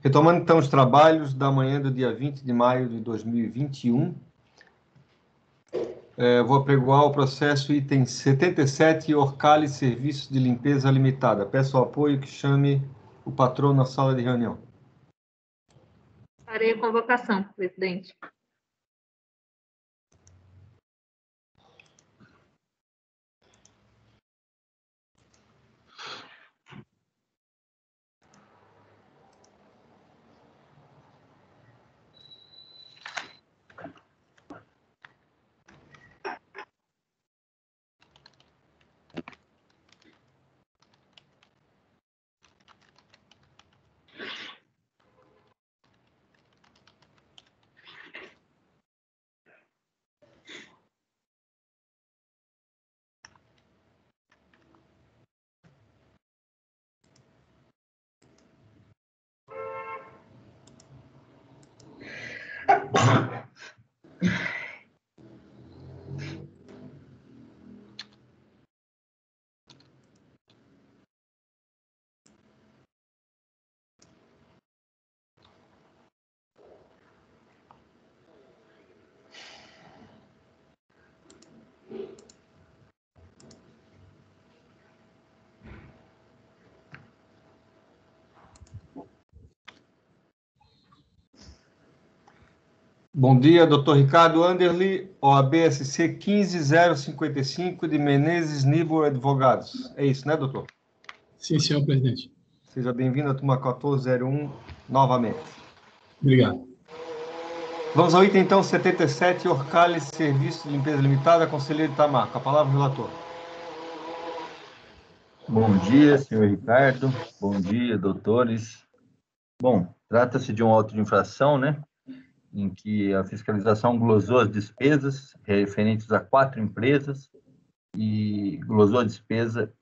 Retomando, então, os trabalhos da manhã do dia 20 de maio de 2021, vou apregoar o processo item 77, Orcalis Serviços de Limpeza Limitada. Peço ao apoio que chame o patrão na sala de reunião. Farei a convocação, presidente. Bom dia, doutor Ricardo Anderli, OAB-SC 15055 de Menezes Nibor Advogados. É isso, né, doutor? Sim, senhor presidente. Seja bem-vindo à turma 1401 novamente. Obrigado. Vamos ao item, então, 77, Orcalis Serviços de Limpeza Limitada, conselheiro Itamar. Com a palavra, relator. Bom dia, senhor Ricardo. Bom dia, doutores. Bom, trata-se de um auto de infração, né? Em que a fiscalização glosou as despesas referentes a 4 empresas e glosou a despesa,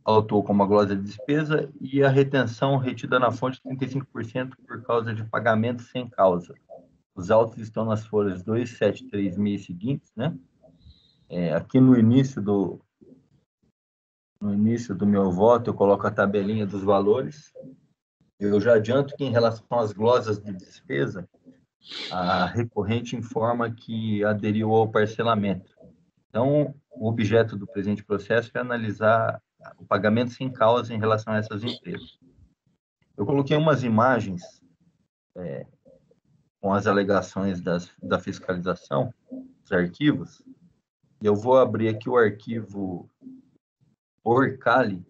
autuou como a glosa de despesa e a retenção retida na fonte 35% por causa de pagamento sem causa. Os autos estão nas folhas 273 e seguintes, né? Aqui no início do meu voto, eu coloco a tabelinha dos valores. Eu já adianto que, em relação às glosas de despesa, a recorrente informa que aderiu ao parcelamento. Então, o objeto do presente processo é analisar o pagamento sem causa em relação a essas empresas. Eu coloquei umas imagens com as alegações da fiscalização, os arquivos, e eu vou abrir aqui o arquivo Orcali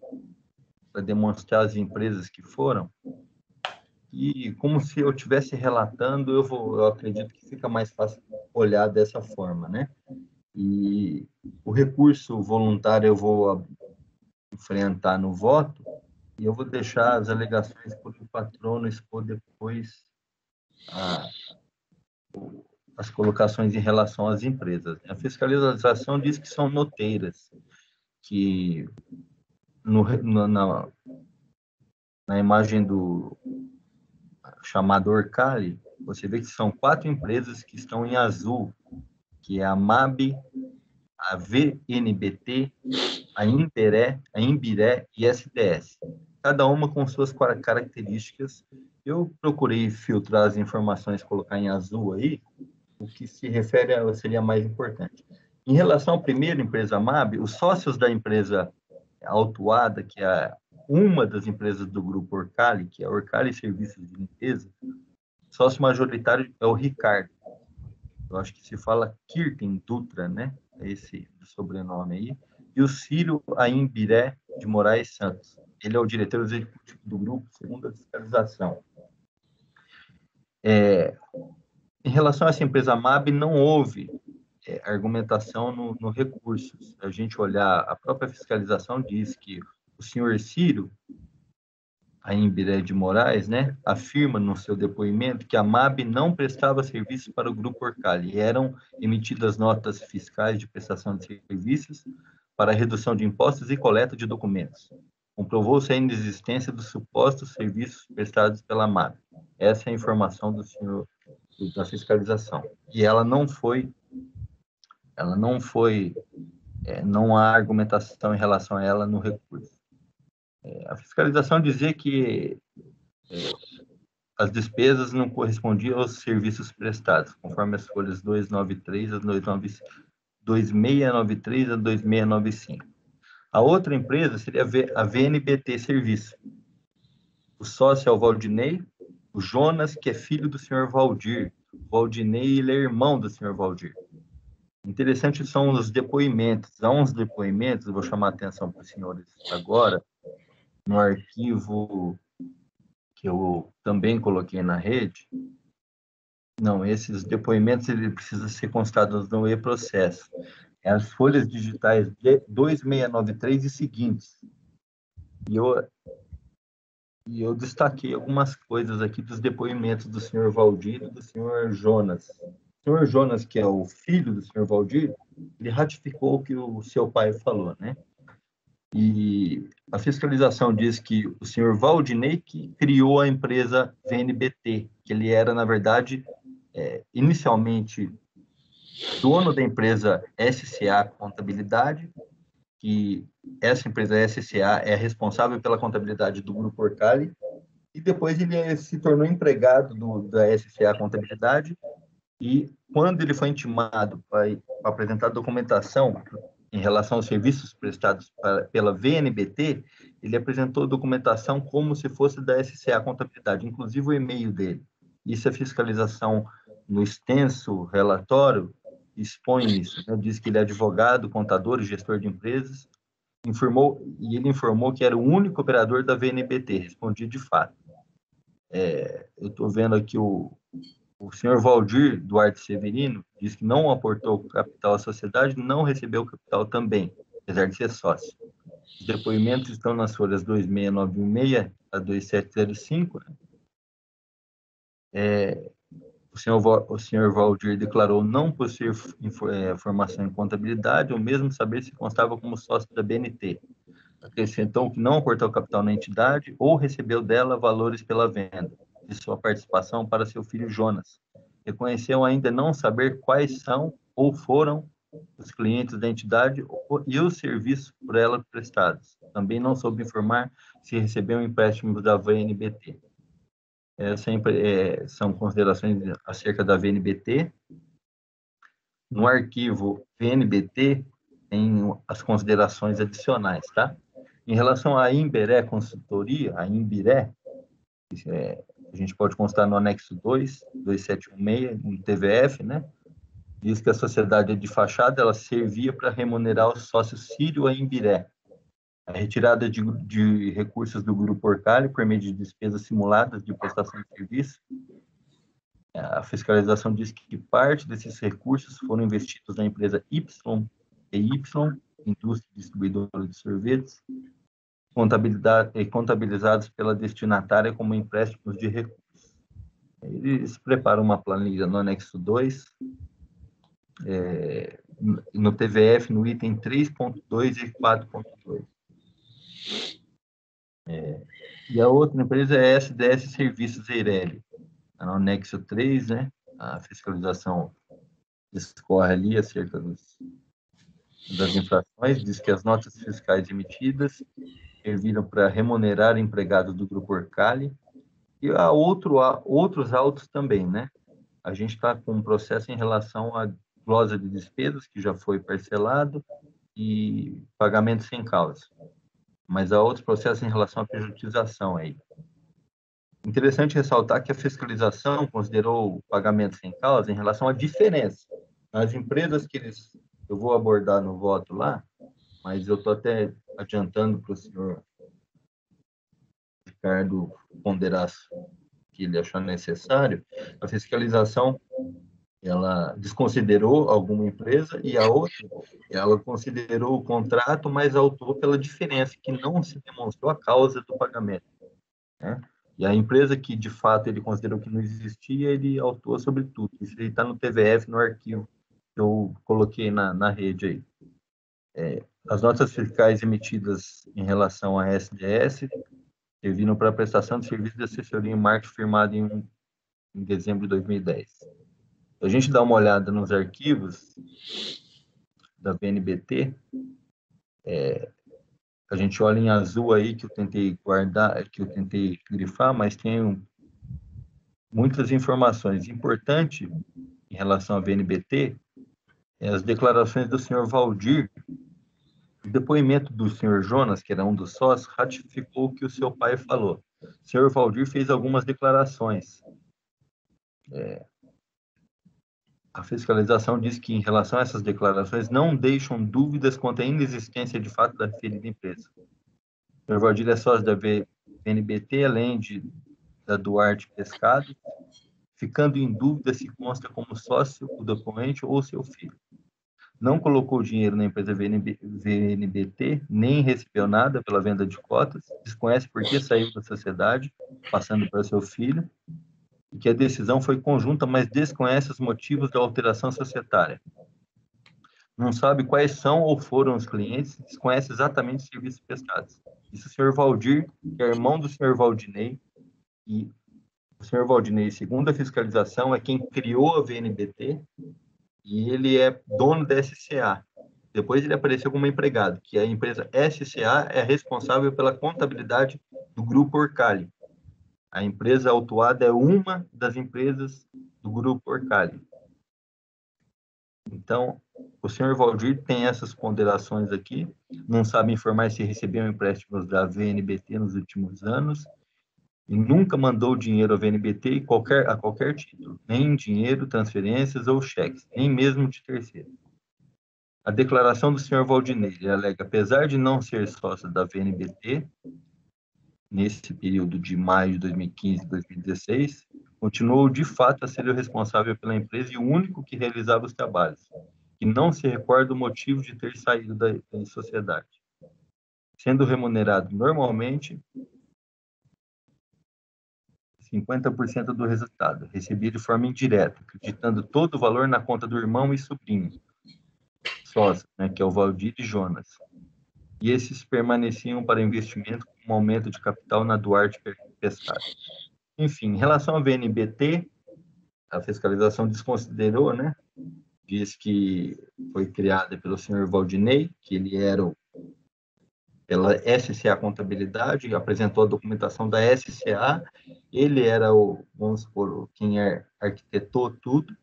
para demonstrar as empresas que foram. E como se eu estivesse relatando, eu acredito que fica mais fácil olhar dessa forma, né? E o recurso voluntário eu vou enfrentar no voto e eu vou deixar as alegações para o patrono expor depois as colocações em relação às empresas. A fiscalização diz que são noteiras, que na imagem do chamado Orcali, você vê que são 4 empresas que estão em azul, que é a MAB, a VNBT, a Imbiré e a SDS. Cada uma com suas características. Eu procurei filtrar as informações, colocar em azul aí, o que se refere seria mais importante. Em relação à primeira empresa MAB, os sócios da empresa autuada, que é uma das empresas do grupo Orcali, que é a Orcali Serviços de Limpeza, sócio majoritário é o Ricardo. Eu acho que se fala Kirten Dutra, né? Esse sobrenome aí. E o Círio Aimbiré de Moraes Santos. Ele é o diretor executivo do grupo, segundo a fiscalização. Em relação a essa empresa MAB, não houve argumentação no recurso. Se a gente olhar, a própria fiscalização diz que o senhor Círio Aimbiré de Moraes, né, afirma no seu depoimento que a MAB não prestava serviços para o Grupo Orcali, e eram emitidas notas fiscais de prestação de serviços para redução de impostos e coleta de documentos. Comprovou-se a inexistência dos supostos serviços prestados pela MAB. Essa é a informação do senhor da fiscalização. E não há argumentação em relação a ela no recurso. A fiscalização dizia que as despesas não correspondiam aos serviços prestados, conforme as folhas 293 a 2693 a 2695. A outra empresa seria a VNBT Serviço. O sócio é o Valdinei, o Jonas, que é filho do senhor Valdir. O Valdinei, ele é irmão do senhor Valdir. Interessante são os depoimentos. Há uns depoimentos, eu vou chamar a atenção para os senhores agora, no arquivo que eu também coloquei na rede. Não, esses depoimentos ele precisa ser constados no e-processo. É as folhas digitais de 2693 e seguintes. E eu destaquei algumas coisas aqui dos depoimentos do senhor Valdir e do senhor Jonas. O senhor Jonas, que é o filho do senhor Valdir, ele ratificou o que o seu pai falou, né? E a fiscalização diz que o senhor Valdinei que criou a empresa VNBT, que ele era, na verdade, inicialmente dono da empresa SCA Contabilidade, que essa empresa SCA é responsável pela contabilidade do Grupo Orcali, e depois ele se tornou empregado da SCA Contabilidade, e quando ele foi intimado para apresentar documentação em relação aos serviços prestados pela VNBT, ele apresentou documentação como se fosse da SCA Contabilidade, inclusive o e-mail dele. Isso é fiscalização no extenso relatório, expõe isso, né? Diz que ele é advogado, contador e gestor de empresas, ele informou que era o único operador da VNBT, respondi de fato. Eu estou vendo aqui o senhor Valdir Duarte Severino diz que não aportou capital à sociedade, não recebeu capital também, apesar de ser sócio. Os depoimentos estão nas folhas 26916 a 2705. O senhor Valdir declarou não possuir formação em contabilidade, ou mesmo saber se constava como sócio da BNT. Acrescentou que não aportou capital na entidade ou recebeu dela valores pela venda de sua participação para seu filho Jonas. Reconheceu ainda não saber quais são ou foram os clientes da entidade e os serviços por ela prestados. Também não soube informar se recebeu um empréstimo da VNBT. São considerações acerca da VNBT. No arquivo VNBT tem as considerações adicionais, tá? Em relação à Imbiré Consultoria, a Imbiré, a gente pode constar no anexo 2, 2716, no TVF, né? Diz que a sociedade de fachada, ela servia para remunerar o sócio Círio a Imbiré. A retirada de recursos do Grupo Orcali por meio de despesas simuladas de prestação de serviço. A fiscalização diz que parte desses recursos foram investidos na empresa YEY, indústria distribuidora de sorvetes, contabilizados pela destinatária como empréstimos de recursos. Eles preparam uma planilha no anexo 2, no TVF, no item 3.2 e 4.2. E a outra empresa é a SDS Serviços Eireli. No anexo 3, né, a fiscalização discorre ali acerca das infrações, diz que as notas fiscais emitidas serviram para remunerar empregados do Grupo Orcali, e há outros autos também, né? A gente está com um processo em relação à glosa de despesas, que já foi parcelado, e pagamento sem causa. Mas há outros processos em relação à prejudiciação aí. Interessante ressaltar que a fiscalização considerou o pagamento sem causa em relação à diferença. As empresas eu vou abordar no voto lá, mas eu estou até adiantando para o senhor Ricardo ponderar o que ele achar necessário. A fiscalização, ela desconsiderou alguma empresa e a outra, ela considerou o contrato, mas autuou pela diferença, que não se demonstrou a causa do pagamento, né? E a empresa que, de fato, ele considerou que não existia, ele autua sobre tudo. Isso aí está no TVF, no arquivo que eu coloquei na rede aí. As notas fiscais emitidas em relação à SDS serviram para a prestação de serviço de assessoria em marketing firmado em dezembro de 2010. A gente dá uma olhada nos arquivos da VNBT, a gente olha em azul aí, que eu tentei guardar, que eu tentei grifar, mas tem muitas informações. Importante em relação à VNBT é as declarações do senhor Valdir. O depoimento do senhor Jonas, que era um dos sócios, ratificou o que o seu pai falou. O senhor Valdir fez algumas declarações. A fiscalização diz que, em relação a essas declarações, não deixam dúvidas quanto à inexistência de fato da referida empresa. O senhor Valdir é sócio da VNBT, além da Duarte Pescado, ficando em dúvida se consta como sócio o depoente ou seu filho. Não colocou dinheiro na empresa VNBT, nem recebeu nada pela venda de cotas, desconhece por que saiu da sociedade, passando para seu filho, e que a decisão foi conjunta, mas desconhece os motivos da alteração societária. Não sabe quais são ou foram os clientes, desconhece exatamente os serviços prestados. Isso o senhor Valdir, que é irmão do senhor Valdinei, e o senhor Valdinei, segundo a fiscalização, é quem criou a VNBT, e ele é dono da SCA. Depois ele apareceu como empregado, que a empresa SCA é responsável pela contabilidade do Grupo Orcali. A empresa autuada é uma das empresas do Grupo Orcali. Então, o senhor Valdir tem essas ponderações aqui, não sabe informar se recebeu empréstimos da VNBT nos últimos anos, e nunca mandou dinheiro à VNBT a qualquer título, nem dinheiro, transferências ou cheques, nem mesmo de terceiro. A declaração do senhor Valdinei, ele alega, apesar de não ser sócio da VNBT, nesse período de maio de 2015 e 2016, continuou de fato a ser o responsável pela empresa e o único que realizava os trabalhos, que não se recorda o motivo de ter saído da sociedade, sendo remunerado normalmente 50% do resultado, recebido de forma indireta, acreditando todo o valor na conta do irmão e sobrinho, sócio, né, que é o Valdir e Jonas. E esses permaneciam para investimento com um aumento de capital na Duarte Pescado. Enfim, em relação à VNBT, a fiscalização desconsiderou, né? Diz que foi criada pelo senhor Valdinei, que ele era pela SCA Contabilidade, apresentou a documentação da SCA, ele era vamos supor, quem arquitetou tudo,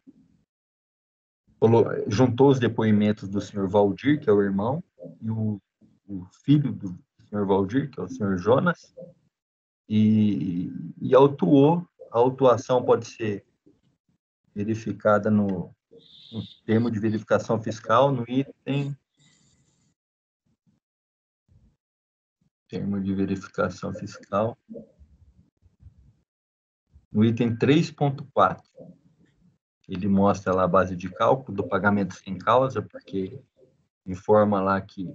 juntou os depoimentos do senhor Valdir, que é o irmão, e o filho do senhor Valdir, que é o senhor Jonas, e autuou. A autuação pode ser verificada no termo de verificação fiscal, no item... Termo de verificação fiscal, no item 3.4. Ele mostra lá a base de cálculo do pagamento sem causa, porque informa lá que,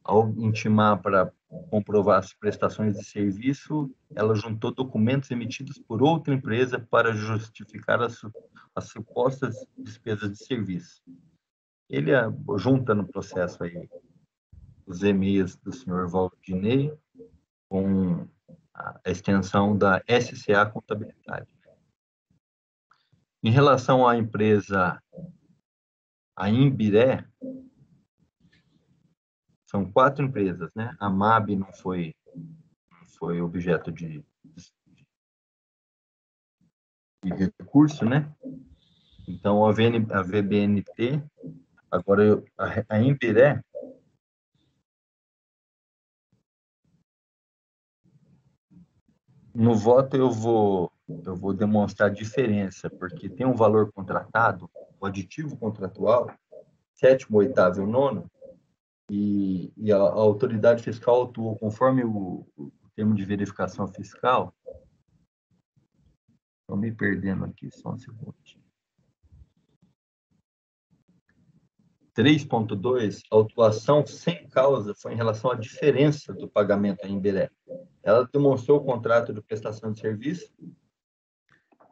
ao intimar para comprovar as prestações de serviço, ela juntou documentos emitidos por outra empresa para justificar as supostas despesas de serviço. Ele junta no processo aí os e-mails do senhor Valdinei com a extensão da SCA Contabilidade. Em relação à empresa, a Imbiré, são 4 empresas, né? A MAB não foi objeto de recurso, né? Então, a VBNT, agora a Imbiré, no voto eu vou demonstrar a diferença, porque tem um valor contratado, o aditivo contratual, 7º, 8º e 9º, e a autoridade fiscal atuou conforme o termo de verificação fiscal. Estou me perdendo aqui, só um segundo. 3.2, a autuação sem causa foi em relação à diferença do pagamento à Imbiré. Ela demonstrou o contrato de prestação de serviço,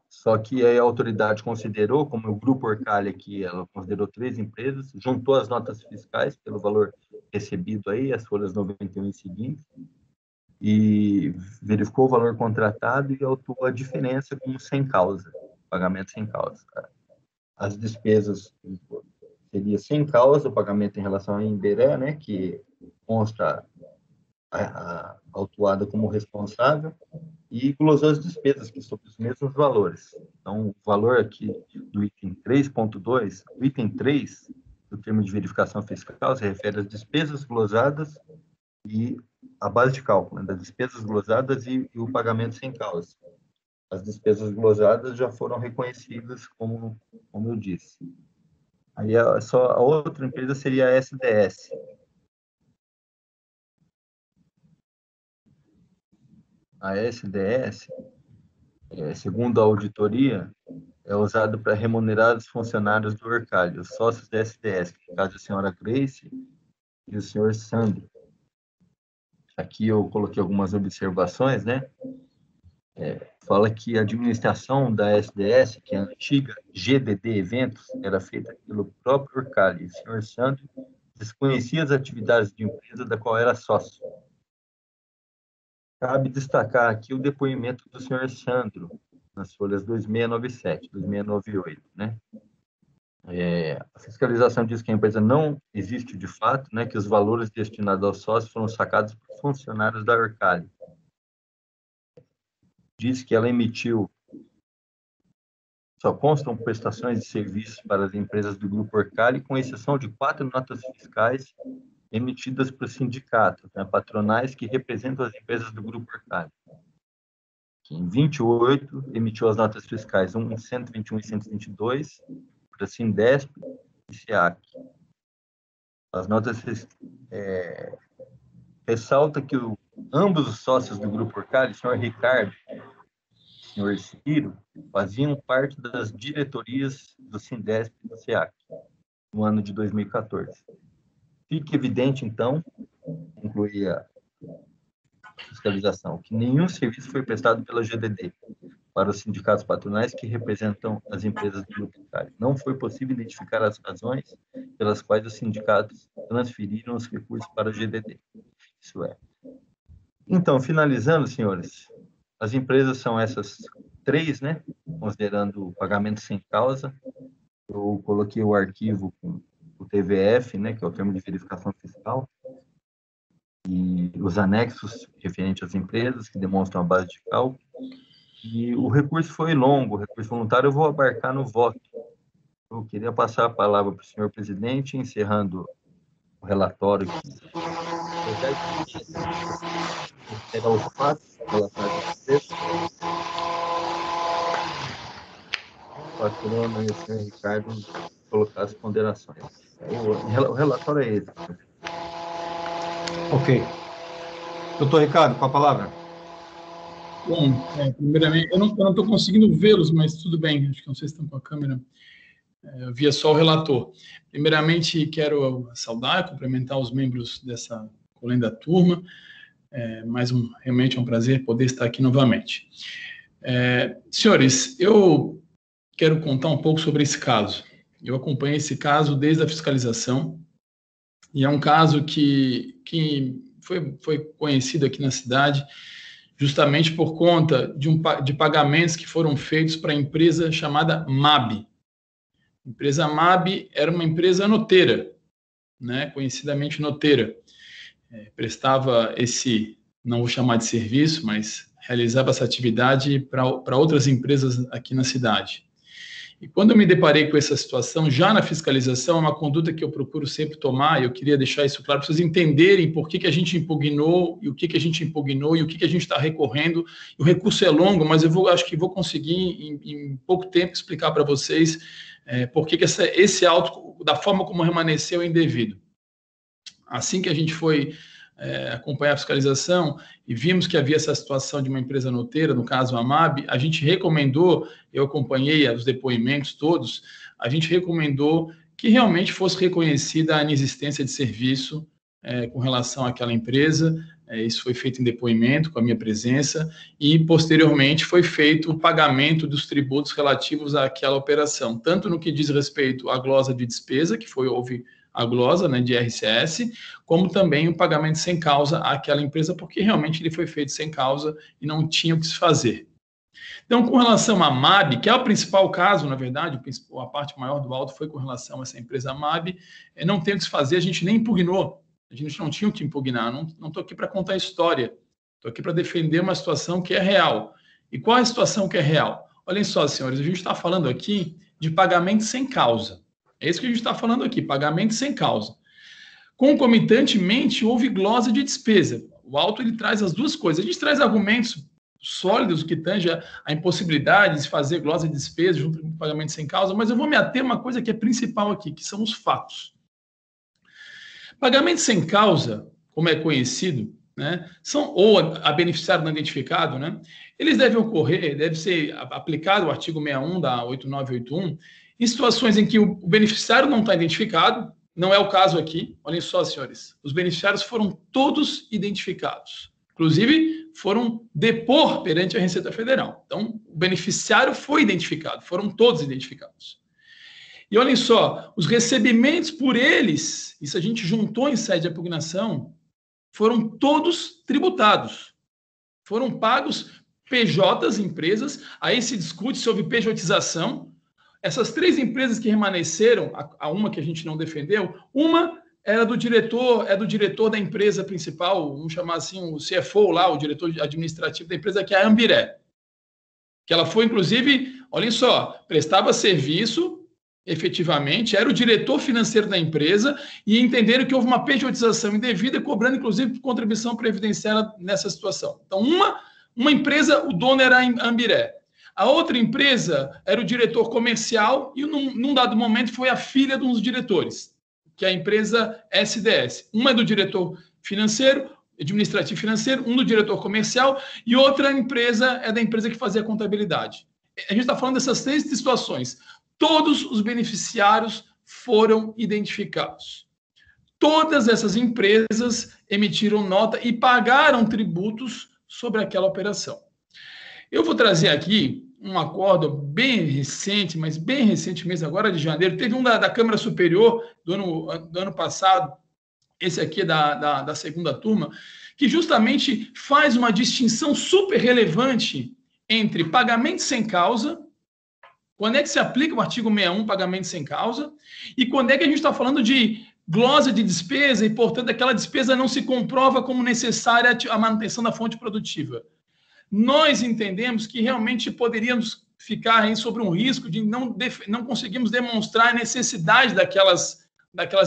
só que a autoridade considerou, como o Grupo Orcali aqui, ela considerou 3 empresas, juntou as notas fiscais pelo valor recebido aí, as folhas 91 e seguintes, e verificou o valor contratado e autuou a diferença como sem causa, pagamento sem causa. As despesas seria sem causa, o pagamento em relação à Imbiré, né, que consta autuada como responsável e glosou as despesas, que são os mesmos valores. Então, o valor aqui do item 3.2, o item 3 do termo de verificação fiscal se refere às despesas glosadas e a base de cálculo, né, das despesas glosadas e o pagamento sem causa. As despesas glosadas já foram reconhecidas, como eu disse. Aí só a outra empresa seria a SDS. A SDS, segundo a auditoria, é usado para remunerar os funcionários do Orcali, os sócios da SDS, que no caso a senhora Grace e o senhor Sandro. Aqui eu coloquei algumas observações, né? Fala que a administração da SDS, que é a antiga GDD Eventos, era feita pelo próprio Orcali. O senhor Sandro desconhecia as atividades de empresa da qual era sócio. Cabe destacar aqui o depoimento do senhor Sandro, nas folhas 2697, 2698, né? A fiscalização diz que a empresa não existe de fato, né? Que os valores destinados aos sócios foram sacados por funcionários da Orcali. Diz que ela emitiu, só constam prestações de serviços para as empresas do Grupo Orcali, com exceção de 4 notas fiscais emitidas por sindicatos, né, patronais que representam as empresas do Grupo Orcali. Em 28, emitiu as notas fiscais 121 e 122 para a Sindesp e SEAC. As notas ressalta que ambos os sócios do Grupo Orcali, o senhor Ricardo e o senhor Ciro, faziam parte das diretorias do Sindesp e do SEAC no ano de 2014. Fica evidente, então, concluir a fiscalização, que nenhum serviço foi prestado pela GDD para os sindicatos patronais que representam as empresas do Grupo Orcali. Não foi possível identificar as razões pelas quais os sindicatos transferiram os recursos para a GDD. Isso é. Então, finalizando, senhores, as empresas são essas 3, né? Considerando o pagamento sem causa. Eu coloquei o arquivo com o TVF, né? Que é o termo de verificação fiscal, e os anexos referentes às empresas, que demonstram a base de cálculo. E o recurso foi longo, o recurso voluntário eu vou abarcar no voto. Eu queria passar a palavra para o senhor presidente, encerrando o relatório aqui. Era o fato relatório do texto. O patrono e o senhor Ricardo colocar as ponderações. O relatório é esse. Ok. Doutor Ricardo, com a palavra. Bom, primeiramente, eu não estou conseguindo vê-los, mas tudo bem, acho que não sei se estão com a câmera. Eu via só o relator. Primeiramente, quero saudar e cumprimentar os membros dessa colenda turma. Realmente é um prazer poder estar aqui novamente. Senhores, eu quero contar um pouco sobre esse caso. Eu acompanhei esse caso desde a fiscalização, e é um caso que foi conhecido aqui na cidade justamente por conta de pagamentos que foram feitos para a empresa chamada MAB. A empresa MAB era uma empresa noteira, né, conhecidamente noteira. Prestava não vou chamar de serviço, mas realizava essa atividade para outras empresas aqui na cidade. E quando eu me deparei com essa situação, já na fiscalização, é uma conduta que eu procuro sempre tomar, e eu queria deixar isso claro para vocês entenderem por que a gente impugnou, e o que a gente impugnou, e o que a gente está recorrendo. O recurso é longo, mas acho que vou conseguir, em pouco tempo, explicar para vocês por que esse auto, da forma como remanesceu, é indevido. Assim que a gente foi acompanhar a fiscalização e vimos que havia essa situação de uma empresa noteira, no caso a MAB, a gente recomendou, eu acompanhei os depoimentos todos, a gente recomendou que realmente fosse reconhecida a inexistência de serviço com relação àquela empresa. Isso foi feito em depoimento, com a minha presença, e posteriormente foi feito o pagamento dos tributos relativos àquela operação, tanto no que diz respeito à glosa de despesa, que houve a glosa, né, de RCS, como também o pagamento sem causa àquela empresa, porque realmente ele foi feito sem causa e não tinha o que se fazer. Então, com relação à MAB, que é o principal caso, na verdade, a parte maior do auto foi com relação a essa empresa MAB, não tem o que se fazer, a gente nem impugnou. A gente não tinha o que impugnar. Não estou aqui para contar história. Estou aqui para defender uma situação que é real. E qual é a situação que é real? Olhem só, senhores, a gente está falando aqui de pagamento sem causa. É isso que a gente está falando aqui, pagamento sem causa. Concomitantemente, houve glosa de despesa. O auto ele traz as duas coisas. A gente traz argumentos sólidos que tangem a impossibilidade de fazer glosa de despesa junto com pagamento sem causa, mas eu vou me ater a uma coisa que é principal aqui, que são os fatos. Pagamento sem causa, como é conhecido, né, ou a beneficiário não identificado, né, eles devem ocorrer, deve ser aplicado o artigo 61 da 8981, em situações em que o beneficiário não está identificado. Não é o caso aqui. Olhem só, senhores, os beneficiários foram todos identificados. Inclusive, foram depor perante a Receita Federal. Então, o beneficiário foi identificado, foram todos identificados. E olhem só, os recebimentos por eles, isso a gente juntou em sede de impugnação, foram todos tributados. Foram pagos PJs, empresas, aí se discute se houve pejotização. Essas três empresas que permaneceram, a uma que a gente não defendeu, uma era do diretor da empresa principal, vamos chamar assim, o CFO lá, o diretor administrativo da empresa, que é a Ambiré. Que ela foi, inclusive, olhem só, prestava serviço, efetivamente, era o diretor financeiro da empresa e entenderam que houve uma pejotização indevida, cobrando, inclusive, contribuição previdenciária nessa situação. Então, uma empresa, o dono era a Ambiré. A outra empresa era o diretor comercial e, num dado momento, foi a filha de um dos diretores, que é a empresa SDS. Uma é do diretor financeiro, administrativo financeiro, um do diretor comercial e outra empresa é da empresa que fazia a contabilidade. A gente está falando dessas três situações. Todos os beneficiários foram identificados. Todas essas empresas emitiram nota e pagaram tributos sobre aquela operação. Eu vou trazer aqui um acordo bem recente, mas bem recente mesmo, agora de janeiro. Teve um da Câmara Superior do ano passado, esse aqui é da segunda turma, que justamente faz uma distinção super relevante entre pagamento sem causa, quando é que se aplica o artigo 61, pagamento sem causa, e quando é que a gente está falando de glosa de despesa e, portanto, aquela despesa não se comprova como necessária a manutenção da fonte produtiva. Nós entendemos que realmente poderíamos ficar aí sobre um risco de não conseguirmos demonstrar a necessidade daquelas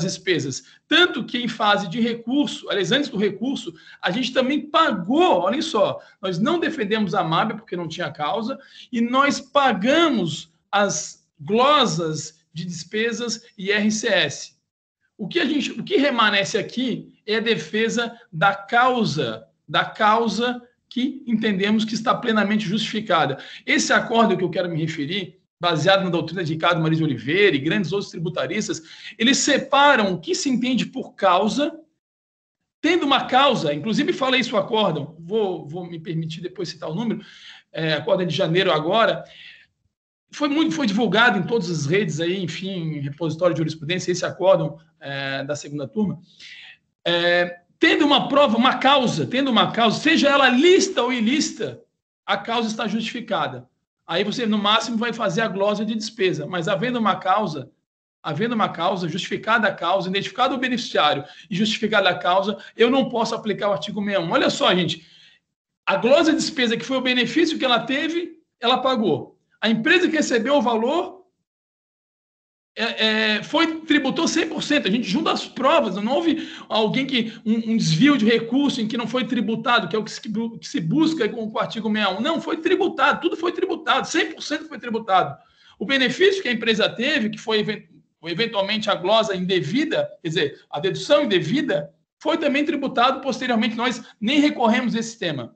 despesas. Tanto que em fase de recurso, aliás, antes do recurso, a gente também pagou, olhem só, nós não defendemos a MAB porque não tinha causa, e nós pagamos as glosas de despesas e RCS. O que remanesce aqui é a defesa da causa que entendemos que está plenamente justificada. Esse acordo que eu quero me referir, baseado na doutrina de Ricardo Maris de Oliveira e grandes outros tributaristas, eles separam o que se entende por causa, tendo uma causa, inclusive fala isso o acórdão, vou me permitir depois citar o número, acórdão de janeiro agora, foi divulgado em todas as redes aí, enfim, repositório de jurisprudência, esse acórdão da segunda turma, tendo uma prova, tendo uma causa, seja ela lícita ou ilícita, a causa está justificada. Aí você, no máximo, vai fazer a glosa de despesa. Mas havendo uma causa, justificada a causa, identificado o beneficiário e justificada a causa, eu não posso aplicar o artigo 61. Olha só, gente, a glosa de despesa, que foi o benefício que ela teve, ela pagou. A empresa que recebeu o valor tributou 100%. A gente junta as provas, não houve alguém um desvio de recurso em que não foi tributado, que é o que se busca com o artigo 61. Não, foi tributado, tudo foi tributado, 100% foi tributado. O benefício que a empresa teve, que foi eventualmente a glosa indevida, quer dizer, a dedução indevida, foi também tributado posteriormente. Nós nem recorremos a esse tema.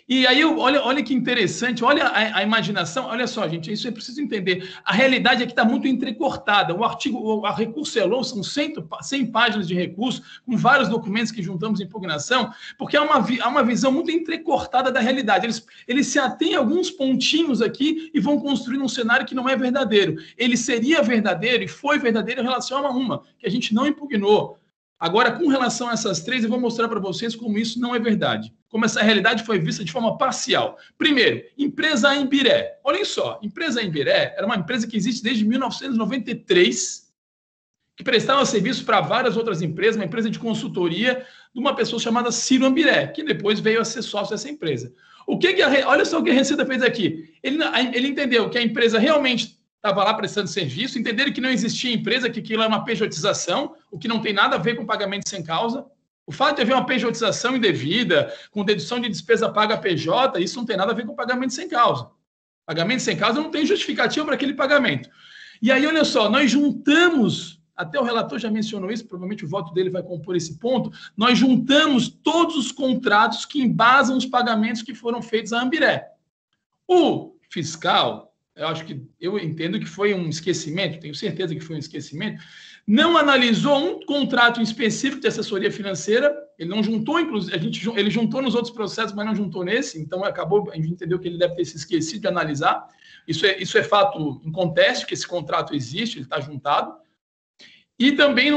E aí, olha que interessante, olha a imaginação, olha só, gente, isso é preciso entender. A realidade é que está muito entrecortada. A recurso ELON são 100 páginas de recurso, com vários documentos que juntamos em impugnação, porque há uma visão muito entrecortada da realidade. Eles se atêm a alguns pontinhos aqui e vão construir um cenário que não é verdadeiro. Ele seria verdadeiro e foi verdadeiro em relação a uma, que a gente não impugnou. Agora, com relação a essas três, eu vou mostrar para vocês como isso não é verdade. Como essa realidade foi vista de forma parcial. Primeiro, empresa Ambiré. Olhem só, empresa Ambiré era uma empresa que existe desde 1993 que prestava serviço para várias outras empresas, uma empresa de consultoria de uma pessoa chamada Ciro Ambiré, que depois veio a ser sócio dessa empresa. Olha só o que a Receita fez aqui. Ele entendeu que a empresa realmente estava lá prestando serviço, entenderam que não existia empresa, que aquilo era uma pejotização, o que não tem nada a ver com pagamento sem causa. O fato de haver uma pejotização indevida, com dedução de despesa paga a PJ, isso não tem nada a ver com pagamento sem causa. Pagamento sem causa não tem justificativa para aquele pagamento. E aí, olha só, nós juntamos, até o relator já mencionou isso, provavelmente o voto dele vai compor esse ponto, nós juntamos todos os contratos que embasam os pagamentos que foram feitos à Ambiré. O fiscal, eu entendo que foi um esquecimento, tenho certeza que foi um esquecimento, não analisou um contrato em específico de assessoria financeira, ele não juntou, inclusive, ele juntou nos outros processos, mas não juntou nesse, então a gente entendeu que ele deve ter se esquecido de analisar. Isso é fato inconteste, que esse contrato existe, ele está juntado. E também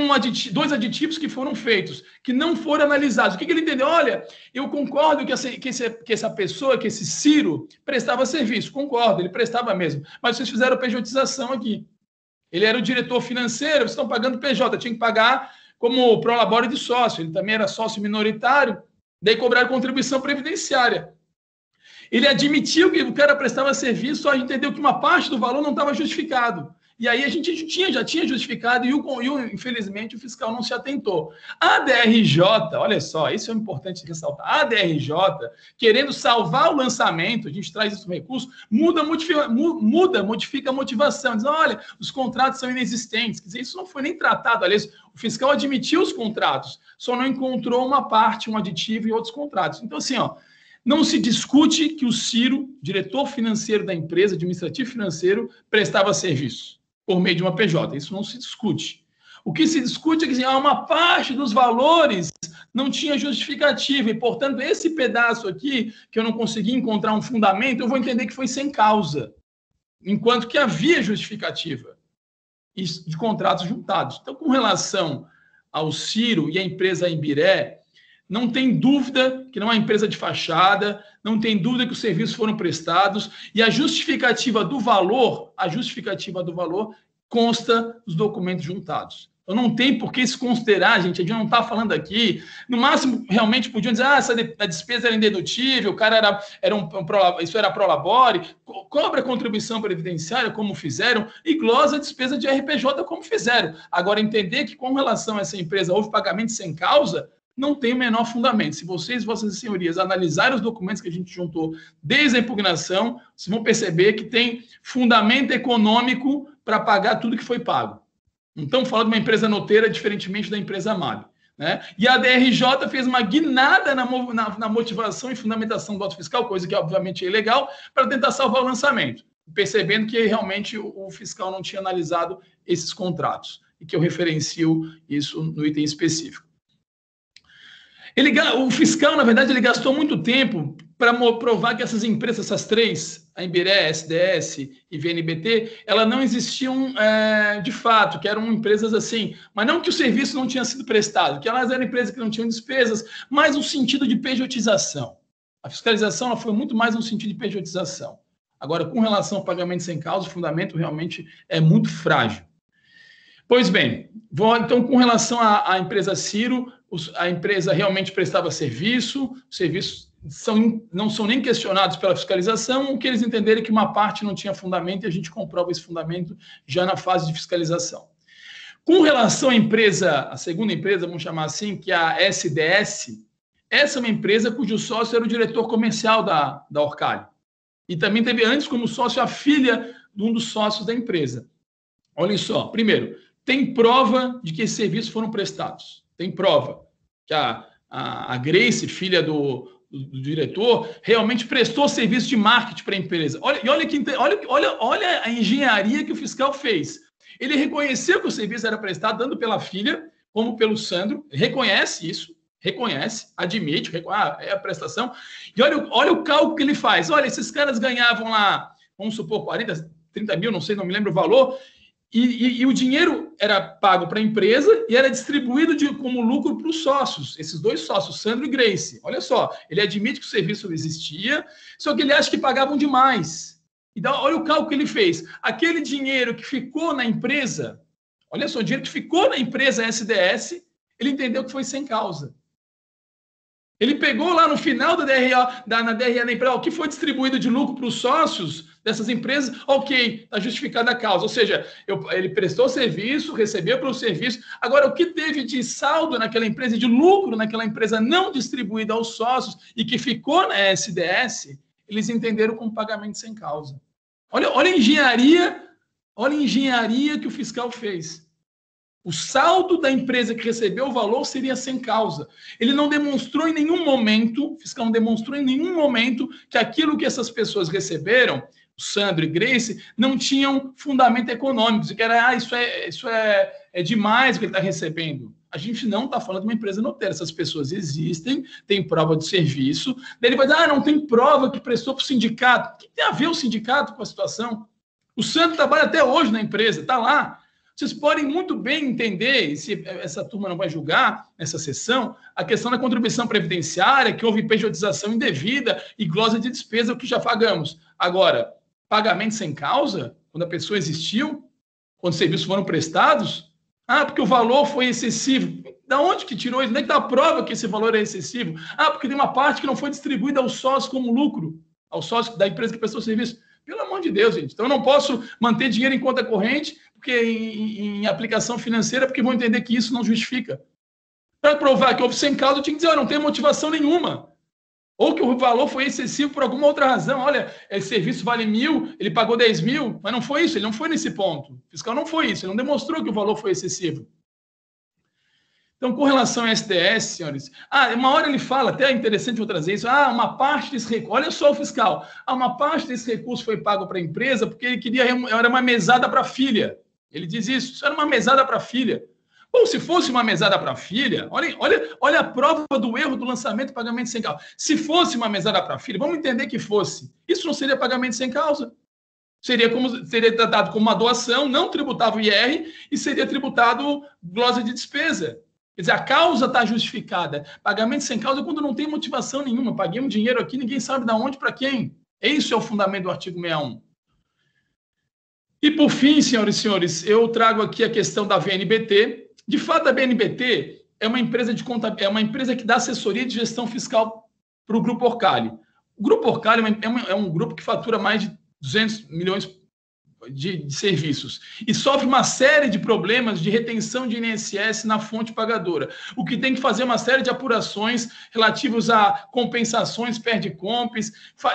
dois aditivos que foram feitos, que não foram analisados. O que ele entendeu? Olha, eu concordo que essa pessoa, que esse Ciro, prestava serviço. Concordo, ele prestava mesmo. Mas vocês fizeram pejotização aqui. Ele era o diretor financeiro, vocês estão pagando PJ, tinha que pagar como prolabore de sócio. Ele também era sócio minoritário, daí cobraram contribuição previdenciária. Ele admitiu que o cara prestava serviço, só entendeu que uma parte do valor não estava justificado. E aí a gente já tinha justificado e, infelizmente, o fiscal não se atentou. A DRJ, olha só, isso é importante ressaltar, a DRJ, querendo salvar o lançamento, a gente traz isso no recurso, modifica a motivação, diz, olha, os contratos são inexistentes, quer dizer, isso não foi nem tratado, aliás, o fiscal admitiu os contratos, só não encontrou uma parte, um aditivo e outros contratos. Então, assim, não se discute que o Ciro, diretor financeiro da empresa, administrativo financeiro, prestava serviço por meio de uma PJ. Isso não se discute. O que se discute é que uma parte dos valores não tinha justificativa e, portanto, esse pedaço aqui, que eu não consegui encontrar um fundamento, eu vou entender que foi sem causa, enquanto que havia justificativa de contratos juntados. Então, com relação ao Ciro e a empresa Ambiré, não tem dúvida que não é uma empresa de fachada, não tem dúvida que os serviços foram prestados e a justificativa do valor consta dos documentos juntados. Então, não tem por que se considerar, gente, a gente não está falando aqui, no máximo, realmente podiam dizer, a despesa era indedutível, o cara isso era prolabore, cobra contribuição previdenciária, como fizeram, e glosa a despesa de RPJ, como fizeram. Agora, entender que, com relação a essa empresa, houve pagamento sem causa, não tem o menor fundamento. Se vocês, vossas senhorias, analisarem os documentos que a gente juntou desde a impugnação, vocês vão perceber que tem fundamento econômico para pagar tudo que foi pago. Não estamos falando de uma empresa noteira, diferentemente da empresa MAB. Né? E a DRJ fez uma guinada na motivação e fundamentação do auto fiscal, coisa que obviamente é ilegal, para tentar salvar o lançamento, percebendo que realmente o fiscal não tinha analisado esses contratos, e que eu referencio isso no item específico. O fiscal, na verdade, ele gastou muito tempo para provar que essas empresas, essas três, a Ambiré, SDS e VNBT, elas não existiam de fato, que eram empresas assim, mas não que o serviço não tinha sido prestado, que elas eram empresas que não tinham despesas, mas no sentido de pejotização. A fiscalização ela foi muito mais no sentido de pejotização. Agora, com relação ao pagamento sem causa, o fundamento realmente é muito frágil. Pois bem, então, com relação à empresa Ciro, a empresa realmente prestava serviço, os serviços não são nem questionados pela fiscalização, o que eles entenderem é que uma parte não tinha fundamento e a gente comprova esse fundamento já na fase de fiscalização. Com relação à empresa, a segunda empresa, vamos chamar assim, que é a SDS, essa é uma empresa cujo sócio era o diretor comercial da Orcali. E também teve antes como sócio a filha de um dos sócios da empresa. Olhem só, primeiro, tem prova de que esses serviços foram prestados. Tem prova que a Grace, filha do diretor, realmente prestou serviço de marketing para a empresa. Olha a engenharia que o fiscal fez. Ele reconheceu que o serviço era prestado tanto pela filha como pelo Sandro, reconhece isso, admite, é a prestação. E olha o cálculo que ele faz. Olha, esses caras ganhavam lá, vamos supor, 40, 30 mil, não sei, não me lembro o valor, e o dinheiro era pago para a empresa e era distribuído como lucro para os sócios, esses dois sócios, Sandro e Grace. Olha só, ele admite que o serviço existia, só que ele acha que pagavam demais. Então, olha o cálculo que ele fez. Aquele dinheiro que ficou na empresa, Olha só, o dinheiro que ficou na empresa SDS, ele entendeu que foi sem causa. Ele pegou lá no final da DRA, na DRA da empresa, o que foi distribuído de lucro para os sócios dessas empresas, ok, está justificada a causa. Ou seja, ele prestou serviço, recebeu pelo serviço. Agora, o que teve de saldo naquela empresa, de lucro naquela empresa não distribuído aos sócios e que ficou na SDS, eles entenderam como pagamento sem causa. Olha a engenharia que o fiscal fez. O saldo da empresa que recebeu o valor seria sem causa. Ele não demonstrou em nenhum momento, o fiscal não demonstrou em nenhum momento que aquilo que essas pessoas receberam, o Sandro e Grace, não tinham fundamento econômico. Que era, isso é demais o que ele está recebendo. A gente não está falando de uma empresa noteira. Essas pessoas existem, tem prova de serviço. Daí ele vai dizer, não tem prova que prestou para o sindicato. O que tem a ver o sindicato com a situação? O Sandro trabalha até hoje na empresa, está lá. Vocês podem muito bem entender, e se essa turma não vai julgar nessa sessão, a questão da contribuição previdenciária, que houve pejotização indevida e glosa de despesa, o que já pagamos. Agora, pagamento sem causa, quando a pessoa existiu, quando os serviços foram prestados, porque o valor foi excessivo. Da onde que tirou isso? Onde é que está a prova que esse valor é excessivo? Porque tem uma parte que não foi distribuída aos sócios como lucro, aos sócios da empresa que prestou o serviço. Pelo amor de Deus, gente. Então, eu não posso manter dinheiro em conta corrente porque em aplicação financeira, porque vão entender que isso não justifica. Para provar que houve sem causa, eu tinha que dizer, não tem motivação nenhuma. Ou que o valor foi excessivo por alguma outra razão. Olha, esse serviço vale 1.000, ele pagou 10.000, mas não foi isso, ele não foi nesse ponto. O fiscal não foi isso, ele não demonstrou que o valor foi excessivo. Então, com relação ao SDS, senhores, uma hora ele fala, até é interessante eu trazer isso, uma parte desse recurso, olha só o fiscal, uma parte desse recurso foi pago para a empresa porque ele queria, era uma mesada para a filha. Ele diz isso era uma mesada para a filha. Bom, se fosse uma mesada para a filha, olha a prova do erro do lançamento de pagamento sem causa. Se fosse uma mesada para a filha, vamos entender que fosse. Isso não seria pagamento sem causa. Seria tratado como uma doação, não tributava o IR e seria tributado glosa de despesa. Quer dizer, a causa está justificada. Pagamento sem causa é quando não tem motivação nenhuma. Paguei um dinheiro aqui, ninguém sabe de onde, para quem. Esse é o fundamento do artigo 61. E, por fim, senhoras e senhores, eu trago aqui a questão da VNBT. De fato, a VNBT é uma empresa que dá assessoria de gestão fiscal para o Grupo Orcali. O Grupo Orcali é um grupo que fatura mais de 200 milhões de serviços e sofre uma série de problemas de retenção de INSS na fonte pagadora, o que tem que fazer uma série de apurações relativos a compensações, perde-compes,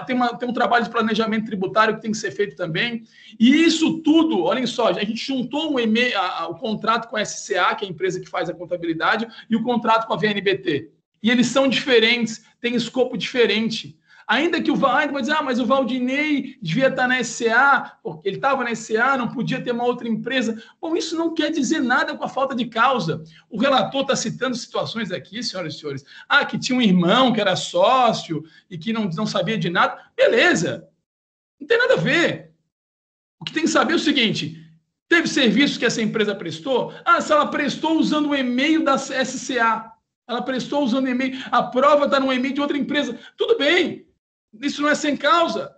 tem um trabalho de planejamento tributário que tem que ser feito também, e isso tudo, olhem só, a gente juntou o contrato com a SCA, que é a empresa que faz a contabilidade, e o contrato com a VNBT, e eles são diferentes, têm escopo diferente. Ainda que vai dizer, mas o Valdinei devia estar na SCA, porque ele estava na SCA, não podia ter uma outra empresa. Bom, isso não quer dizer nada com a falta de causa. O relator está citando situações aqui, senhoras e senhores. Que tinha um irmão que era sócio e que não sabia de nada. Beleza, não tem nada a ver. O que tem que saber é o seguinte, teve serviço que essa empresa prestou? Se ela prestou usando o e-mail da SCA, ela prestou usando o e-mail, a prova está no e-mail de outra empresa, tudo bem. Isso não é sem causa.